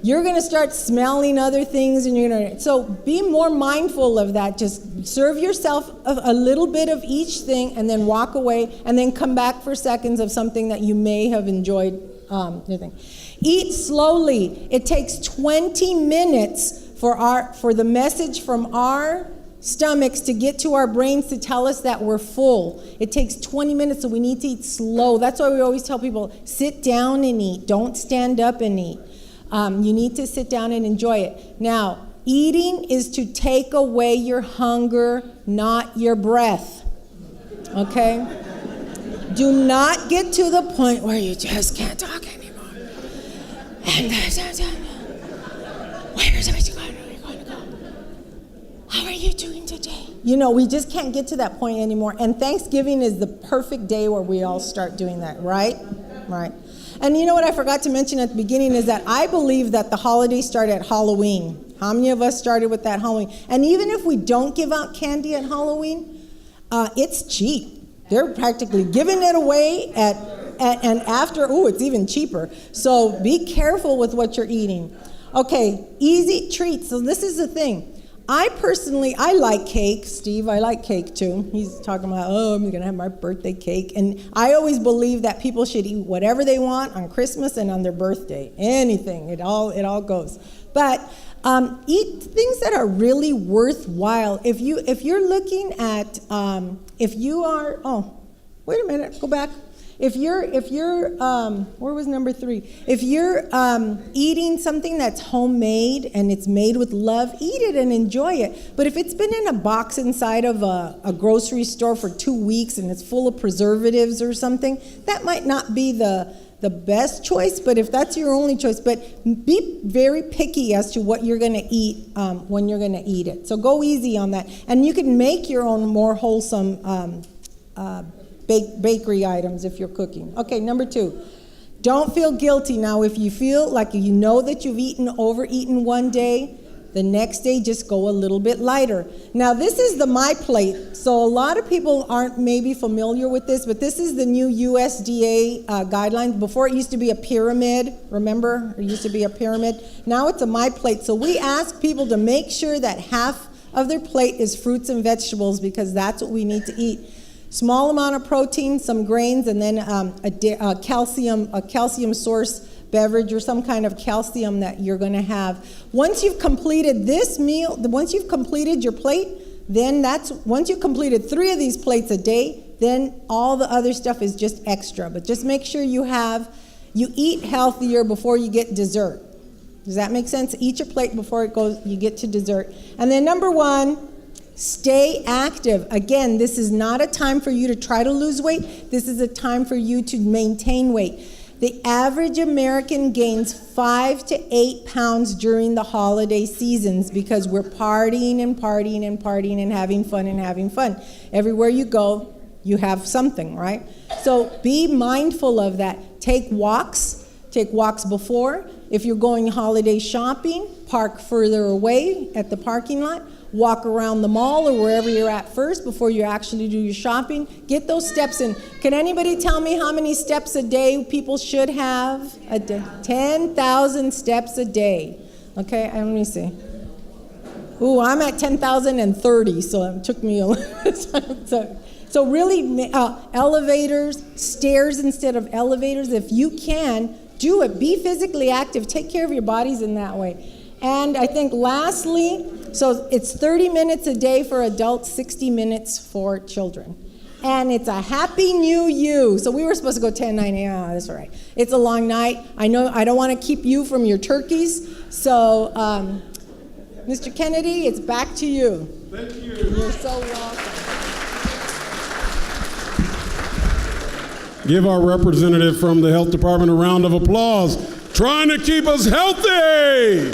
you're going to start smelling other things, and so be more mindful of that. Just serve yourself a little bit of each thing, and then walk away, and then come back for seconds of something that you may have enjoyed. Eat slowly. It takes 20 minutes for the message from our stomachs to get to our brains to tell us that we're full. It takes 20 minutes, so we need to eat slow. That's why we always tell people, sit down and eat. Don't stand up and eat. You need to sit down and enjoy it. Now, eating is to take away your hunger, not your breath. Okay? Do not get to the point where you just can't talk anymore. And where's everything going? How are you doing today? We just can't get to that point anymore. And Thanksgiving is the perfect day where we all start doing that, right? Right. And you know what I forgot to mention at the beginning is that I believe that the holidays start at Halloween. How many of us started with that Halloween? And even if we don't give out candy at Halloween, it's cheap. They're practically giving it away and after, it's even cheaper. So be careful with what you're eating. Okay, easy treats. So this is the thing. I like cake. Steve, I like cake too. He's talking about, I'm going to have my birthday cake. And I always believe that people should eat whatever they want on Christmas and on their birthday. Anything. It all goes. But eat things that are really worthwhile. If you're looking at, if you are, wait a minute, go back. If you're, where was number 3? If you're eating something that's homemade and it's made with love, eat it and enjoy it. But if it's been in a box inside of a grocery store for 2 weeks and it's full of preservatives or something, that might not be the best choice, but if that's your only choice, but be very picky as to what you're going to eat when you're going to eat it. So go easy on that. And you can make your own more wholesome bakery items if you're cooking. Okay, number 2, don't feel guilty. Now, if you feel like you know that you've overeaten one day, the next day just go a little bit lighter. Now, this is the My Plate. So a lot of people aren't maybe familiar with this, but this is the new USDA guidelines. Before it used to be a pyramid. Remember? It used to be a pyramid. Now it's a My Plate. So we ask people to make sure that half of their plate is fruits and vegetables because that's what we need to eat. Small amount of protein, some grains, and then a calcium source beverage or some kind of calcium that you're going to have. Once you've completed this meal, once you've completed your plate, then once you've completed 3 of these plates a day, then all the other stuff is just extra. But just make sure you eat healthier before you get dessert. Does that make sense? Eat your plate before you get to dessert. And then number 1, stay active. Again, this is not a time for you to try to lose weight. This is a time for you to maintain weight. The average American gains 5 to 8 pounds during the holiday seasons because we're partying and partying and partying and having fun. Everywhere you go, you have something, right? So be mindful of that. Take walks before. If you're going holiday shopping, park further away at the parking lot. Walk around the mall or wherever you're at first before you actually do your shopping. Get those steps in. Can anybody tell me how many steps a day people should have a day? 10,000 steps a day. Okay, let me see. Ooh, I'm at 10,030, so it took me a little time. So really, elevators, stairs instead of elevators. If you can, do it. Be physically active. Take care of your bodies in that way. And I think lastly, so it's 30 minutes a day for adults, 60 minutes for children. And it's a happy new you. So we were supposed to go 10:90. Oh, that's all right. It's a long night. I know I don't want to keep you from your turkeys. So, Mr. Kennedy, it's back to you. Thank you. You're so welcome. Give our representative from the Health Department a round of applause, trying to keep us healthy.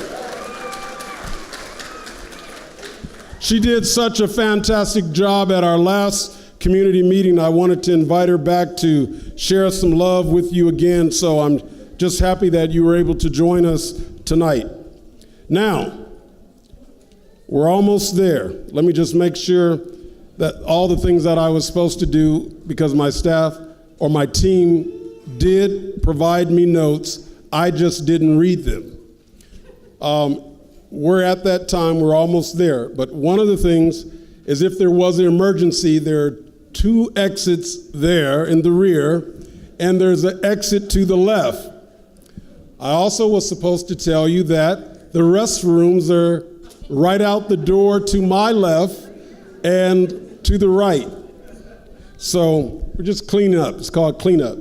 She did such a fantastic job at our last community meeting. I wanted to invite her back to share some love with you again, so I'm just happy that you were able to join us tonight. Now, we're almost there. Let me just make sure that all the things that I was supposed to do, because my staff or my team did provide me notes, I just didn't read them. We're at that time, we're almost there. But one of the things is if there was an emergency, there are 2 exits there in the rear, and there's an exit to the left. I also was supposed to tell you that the restrooms are right out the door to my left and to the right. So we're just cleaning up. It's called cleanup.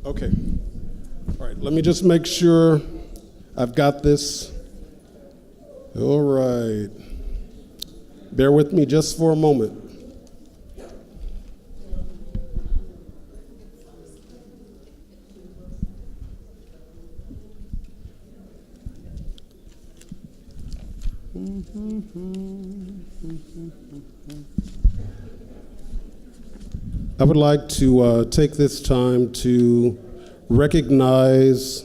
Okay. All right, let me just make sure I've got this. All right. Bear with me just for a moment. I would like to take this time to recognize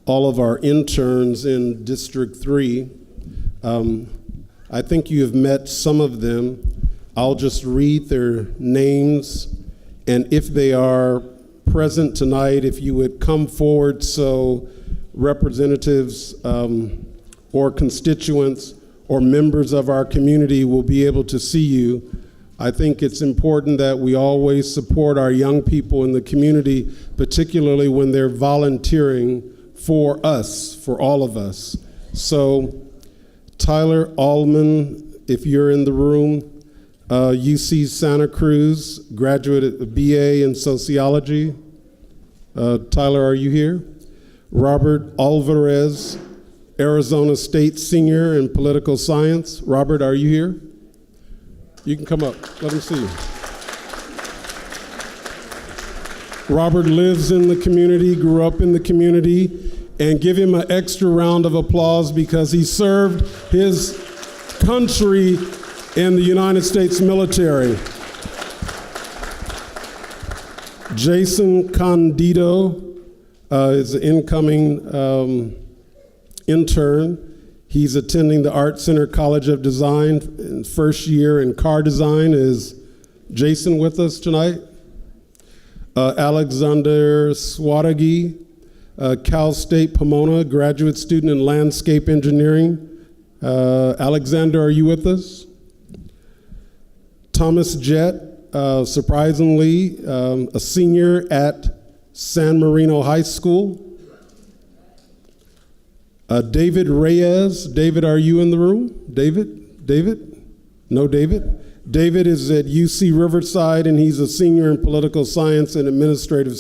all of our interns in District 3. I think you have met some of them. I'll just read their names, and if they are present tonight, if you would come forward so representatives or constituents or members of our community will be able to see you. I think it's important that we always support our young people in the community, particularly when they're volunteering for us, for all of us. So, Tyler Allman, if you're in the room, UC Santa Cruz, graduate BA in sociology. Tyler, are you here? Robert Alvarez, Arizona State senior in political science. Robert, are you here? You can come up. Let me see you. Robert lives in the community, grew up in the community, and give him an extra round of applause because he served his country in the United States military. Jason Candido is an incoming intern. He's attending the Art Center College of Design in first year in car design. Is Jason with us tonight? Alexander Swadagi, Cal State Pomona, graduate student in landscape engineering. Alexander, are you with us? Thomas Jett, surprisingly, a senior at San Marino High School. David Reyes. David, are you in the room? David? No, David? David is at UC Riverside, and he's a senior in political science and administrative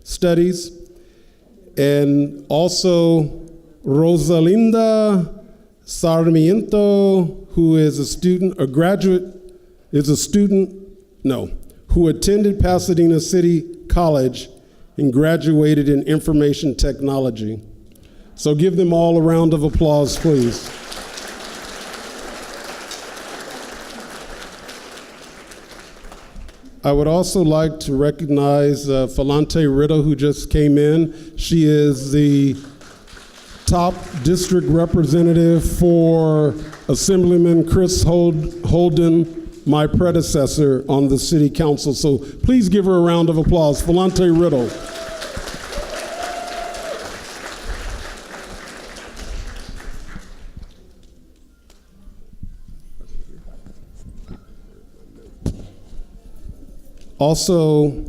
studies. And also Rosalinda Sarmiento, who is who attended Pasadena City College and graduated in information technology. So give them all a round of applause, please. I would also like to recognize Falante Riddle, who just came in. She is the top district representative for Assemblyman Chris Holden, my predecessor on the city council. So please give her a round of applause. Falante Riddle. Also,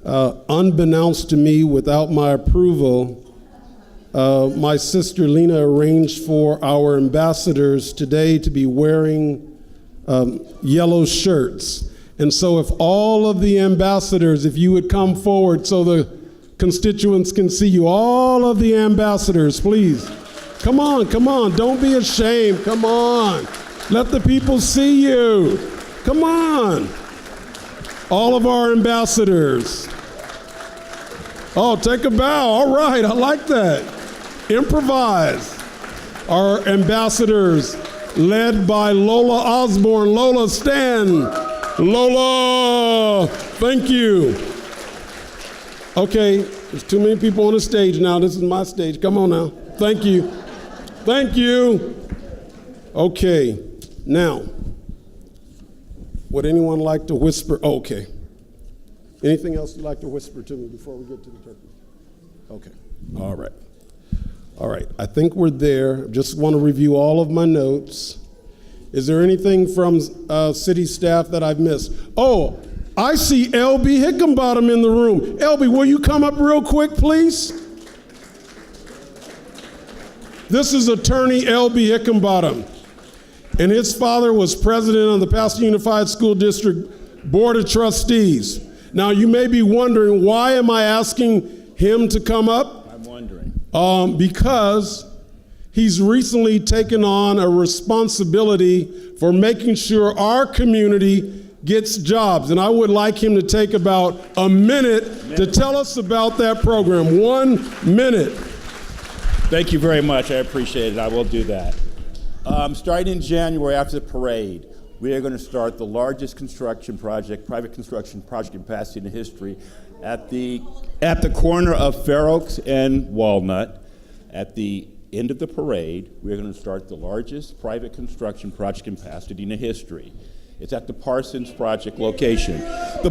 unbeknownst to me, without my approval, my sister Lena arranged for our ambassadors today to be wearing yellow shirts. And so if all of the ambassadors, if you would come forward so the constituents can see you, all of the ambassadors, please. Come on, don't be ashamed, come on. Let the people see you, come on. All of our ambassadors. Oh, take a bow, all right, I like that. Improvise. Our ambassadors, led by Lola Osborne. Lola, stand. Lola, thank you. Okay, there's too many people on the stage now. This is my stage. Come on now. Thank you. Thank you. Okay, now, would anyone like to whisper? Oh, okay. Anything else you'd like to whisper to me before we get to the turkey? Okay, all right. All right, I think we're there. Just want to review all of my notes. Is there anything from city staff that I've missed? Oh, I see LB Hickenbottom in the room. LB, will you come up real quick, please? This is attorney LB Hickenbottom, and his father was president of the Pasadena Unified School District Board of Trustees. Now, you may be wondering, why am I asking him to come up? I'm wondering. Because he's recently taken on a responsibility for making sure our community gets jobs. And I would like him to take about a minute to tell us about that program. 1 minute. Thank you very much. I appreciate it. I will do that. Starting in January after the parade, we are going to start the largest construction project, private construction project in Pasadena history at the corner of Fair Oaks and Walnut. At the end of the parade, we're going to start the largest private construction project in Pasadena history. It's at the Parsons project location. The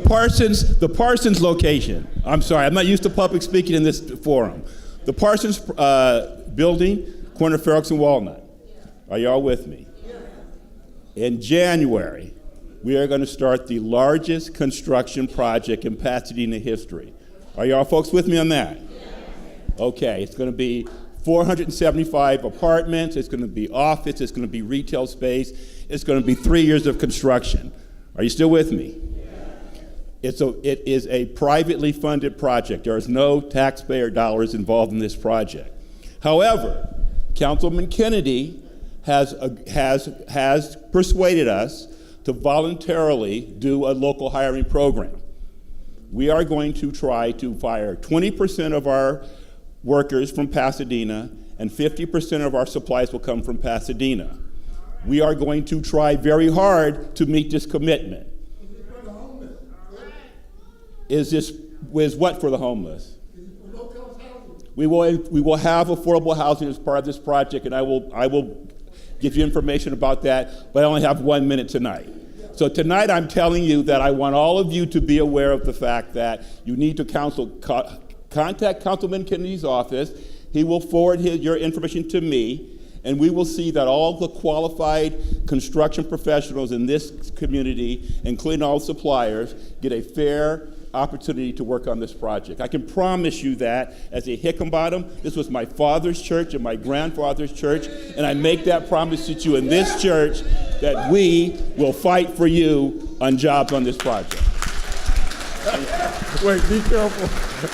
Parsons location. I'm sorry, I'm not used to public speaking in this forum. The Parsons building, corner of Fair Oaks and Walnut. Are y'all with me? In January, we are going to start the largest construction project in Pasadena history. Are y'all folks with me on that? Okay, it's going to be 475 apartments, it's going to be office, it's going to be retail space, it's going to be 3 years of construction. Are you still with me? It is a privately funded project. There is no taxpayer dollars involved in this project. However, Councilman Kennedy has persuaded us to voluntarily do a local hiring program. We are going to try to fire 20% of our workers from Pasadena, and 50% of our supplies will come from Pasadena. We are going to try very hard to meet this commitment. Is what for the homeless? We will have affordable housing as part of this project, and I will give you information about that, but I only have 1 minute tonight. So tonight I'm telling you that I want all of you to be aware of the fact that you need to contact Councilman Kennedy's office. He will forward your information to me, and we will see that all the qualified construction professionals in this community, including all suppliers, get a fair opportunity to work on this project. I can promise you that as a Hickenbottom, this was my father's church and my grandfather's church, and I make that promise to you in this church that we will fight for you on jobs on this project. Wait, be careful.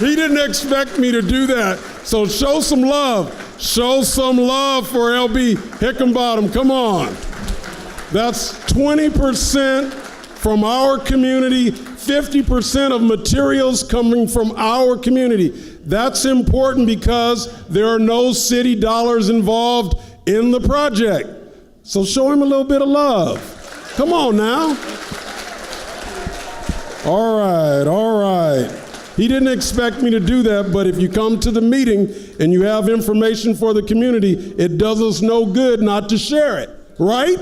He didn't expect me to do that. So show some love. Show some love for LB Hickenbottom. Come on. That's 20% from our community, 50% of materials coming from our community. That's important because there are no city dollars involved in the project. So show him a little bit of love. Come on now. All right. He didn't expect me to do that, but if you come to the meeting and you have information for the community, it does us no good not to share it, right?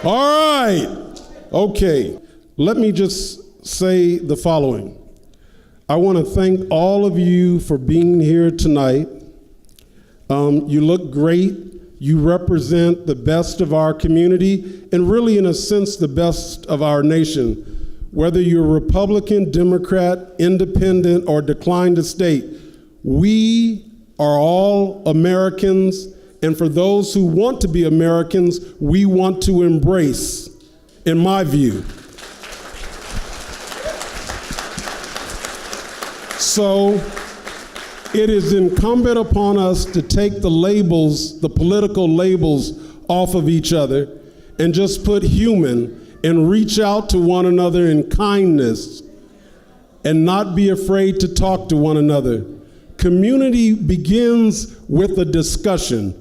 All right. Okay, let me just say the following. I want to thank all of you for being here tonight. You look great. You represent the best of our community and really, in a sense, the best of our nation. whether you're Republican, Democrat, Independent, or declined to state, we are all Americans, and for those who want to be Americans, we want to embrace, in my view. So it is incumbent upon us to take the labels, the political labels, off of each other and just put human and reach out to one another in kindness and not be afraid to talk to one another. Community begins with a discussion.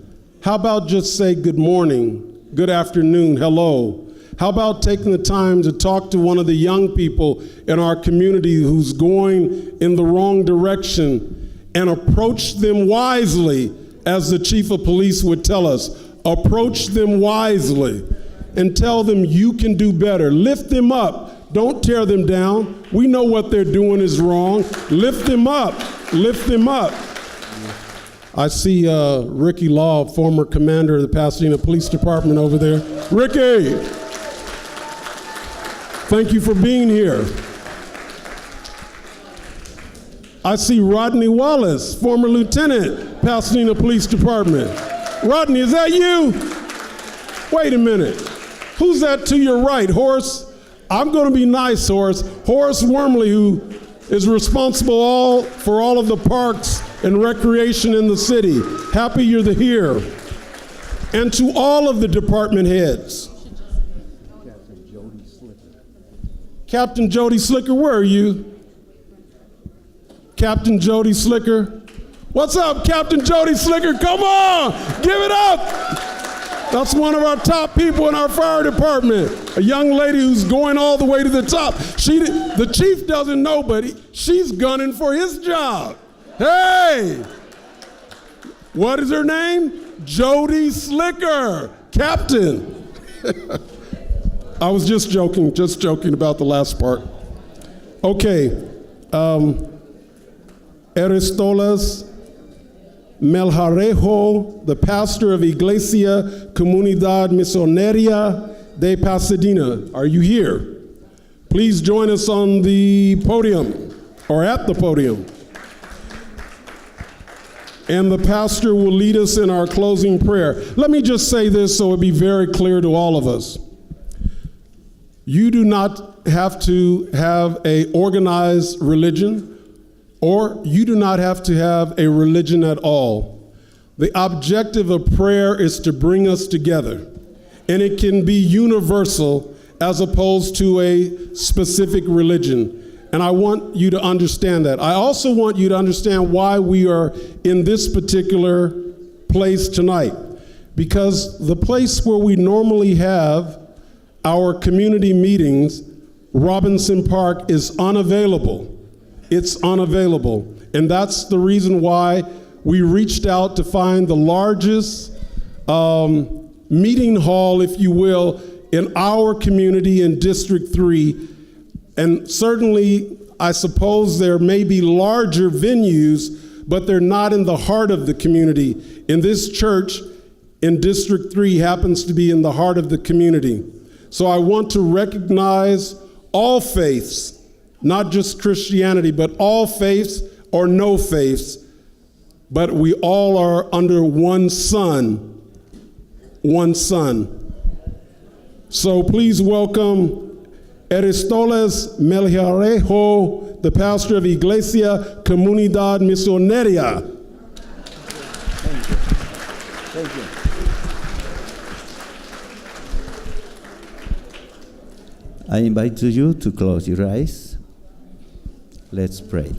How about just say good morning, good afternoon, hello? How about taking the time to talk to one of the young people in our community who's going in the wrong direction and approach them wisely, as the chief of police would tell us. Approach them wisely and tell them you can do better. Lift them up. Don't tear them down. We know what they're doing is wrong. Lift them up. Lift them up. I see Ricky Law, former commander of the Pasadena Police Department over there. Ricky, thank you for being here. I see Rodney Wallace, former lieutenant, Pasadena Police Department. Rodney, is that you? Wait a minute. Who's that to your right, Horace? I'm going to be nice, Horace. Horace Wormley, who is responsible for all of the parks and recreation in the city. Happy you're here. And to all of the department heads. Captain Jody Slicker, where are you? Captain Jody Slicker. What's up, Captain Jody Slicker? Come on, give it up. That's one of our top people in our fire department. A young lady who's going all the way to the top. The chief doesn't know, but she's gunning for his job. Hey, what is her name? Jody Slicker, Captain. I was just joking about the last part. Okay, Aristolas Melgarejo, the pastor of Iglesia Comunidad Misioneria de Pasadena. Are you here? Please join us on the podium, or at the podium. And the pastor will lead us in our closing prayer. Let me just say this so it'll be very clear to all of us. You do not have to have an organized religion, or you do not have to have a religion at all. The objective of prayer is to bring us together, and it can be universal as opposed to a specific religion. And I want you to understand that. I also want you to understand why we are in this particular place tonight. Because the place where we normally have our community meetings, Robinson Park, is unavailable. It's unavailable. And that's the reason why we reached out to find the largest meeting hall, if you will, in our community in District 3. And certainly, I suppose there may be larger venues, but they're not in the heart of the community. And this church in District 3 happens to be in the heart of the community. So I want to recognize all faiths, not just Christianity, but all faiths or no faiths, but we all are under one Son, one Son. So please welcome Aristolas Melgarejo, the pastor of Iglesia Comunidad Misioneria. Thank you. I invite you to close your eyes. Let's pray.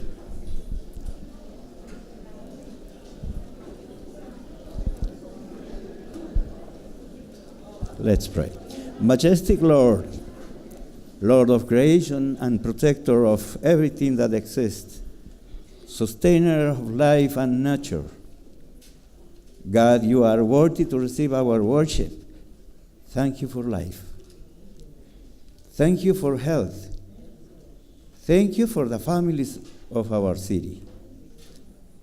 Let's pray. Majestic Lord, Lord of creation and protector of everything that exists, sustainer of life and nature, God, you are worthy to receive our worship. Thank you for life. Thank you for health. Thank you for the families of our city.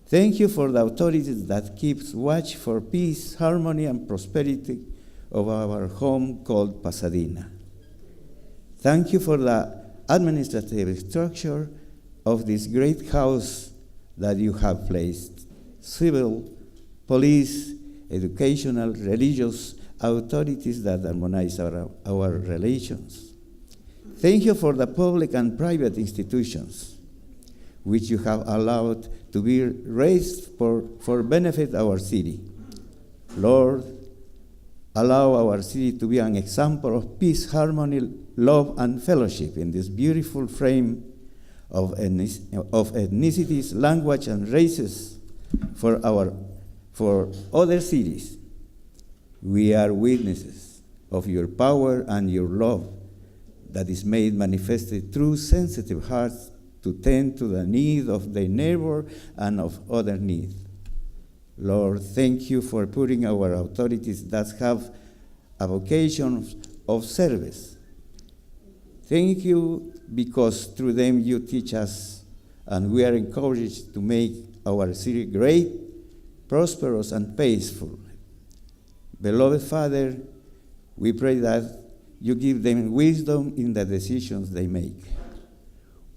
Thank you for the authorities that keeps watch for peace, harmony, and prosperity of our home called Pasadena. Thank you for the administrative structure of this great house that you have placed. Civil, police, educational, religious authorities that harmonize our relations. Thank you for the public and private institutions which you have allowed to be raised for benefit of our city. Lord, allow our city to be an example of peace, harmony, love, and fellowship in this beautiful frame of ethnicities, language, and races for other cities. We are witnesses of your power and your love that is made manifested through sensitive hearts to tend to the need of their neighbor and of other needs. Lord, thank you for putting our authorities that have a vocation of service. Thank you because through them you teach us, and we are encouraged to make our city great, prosperous, and peaceful. Beloved Father, we pray that you give them wisdom in the decisions they make.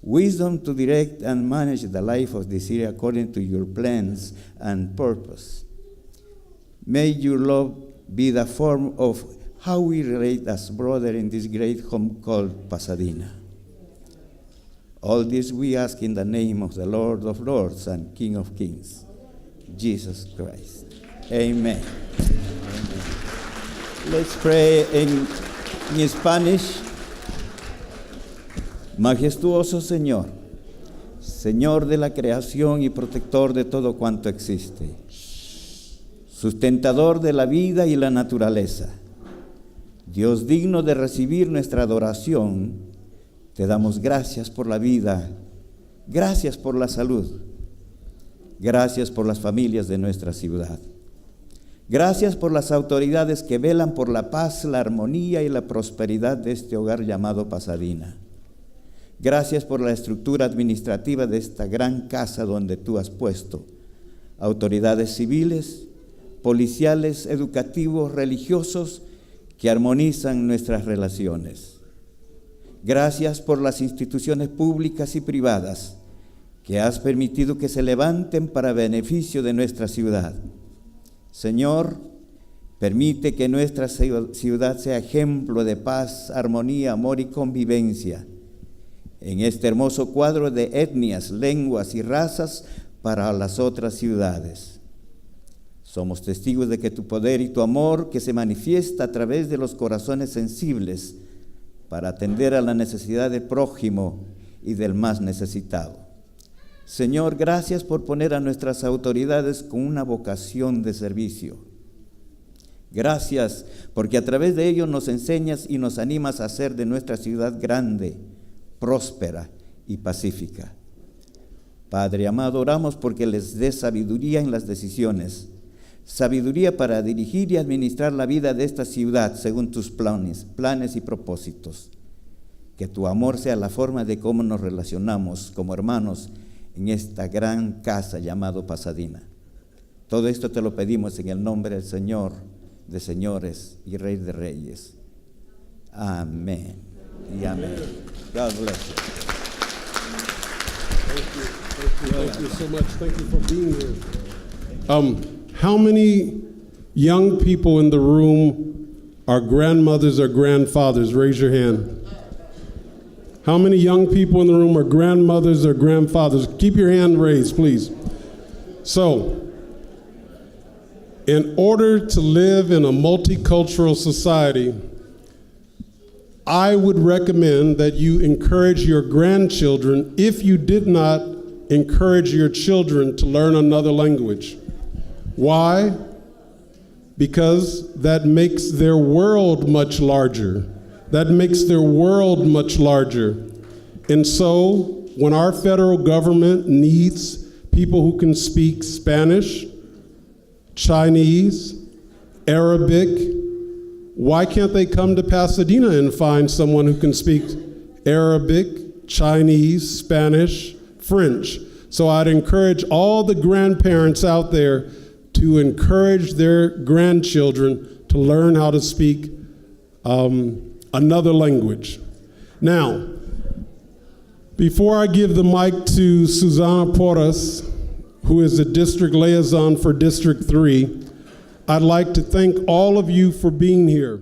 Wisdom to direct and manage the life of the city according to your plans and purpose. May your love be the form of how we relate as brothers in this great home called Pasadena. All this we ask in the name of the Lord of Lords and King of Kings, Jesus Christ. Amen. Let's pray in Spanish. Majestuoso Señor, Señor de la creación y protector de todo cuanto existe, sustentador de la vida y la naturaleza, Dios digno de recibir nuestra adoración, te damos gracias por la vida, gracias por la salud, gracias por las familias de nuestra ciudad, gracias por las autoridades que velan por la paz, la armonía y la prosperidad de este hogar llamado Pasadena. Gracias por la estructura administrativa de esta gran casa donde tú has puesto autoridades civiles, policiales, educativos, religiosos que armonizan nuestras relaciones. Gracias por las instituciones públicas y privadas que has permitido que se levanten para beneficio de nuestra ciudad. Señor, permite que nuestra ciudad sea ejemplo de paz, armonía, amor y convivencia en este hermoso cuadro de etnias, lenguas y razas para las otras ciudades. Somos testigos de que tu poder y tu amor que se manifiesta a través de los corazones sensibles para atender a la necesidad del prójimo y del más necesitado. Señor, gracias por poner a nuestras autoridades con una vocación de servicio. Gracias porque a través de ellos nos enseñas y nos animas a hacer de nuestra ciudad grande, próspera y pacífica. Padre amado, oramos porque les des sabiduría en las decisiones, sabiduría para dirigir y administrar la vida de esta ciudad según tus planes y propósitos. Que tu amor sea la forma de cómo nos relacionamos como hermanos en esta gran casa llamado Pasadena. Todo esto te lo pedimos en el nombre del Señor de señores y Rey de reyes. Amén y amén. God bless you. Thank you so much. Thank you for being here. How many young people in the room are grandmothers or grandfathers? Raise your hand. How many young people in the room are grandmothers or grandfathers? Keep your hand raised, please. So, in order to live in a multicultural society, I would recommend that you encourage your grandchildren, if you did not encourage your children to learn another language. Why? Because that makes their world much larger. That makes their world much larger. And so, when our federal government needs people who can speak Spanish, Chinese, Arabic, why can't they come to Pasadena and find someone who can speak Arabic, Chinese, Spanish, French? So I'd encourage all the grandparents out there to encourage their grandchildren to learn how to speak another language. Now, Before I give the mic to Susana Porras, who is the district liaison for District 3, I'd like to thank all of you for being here.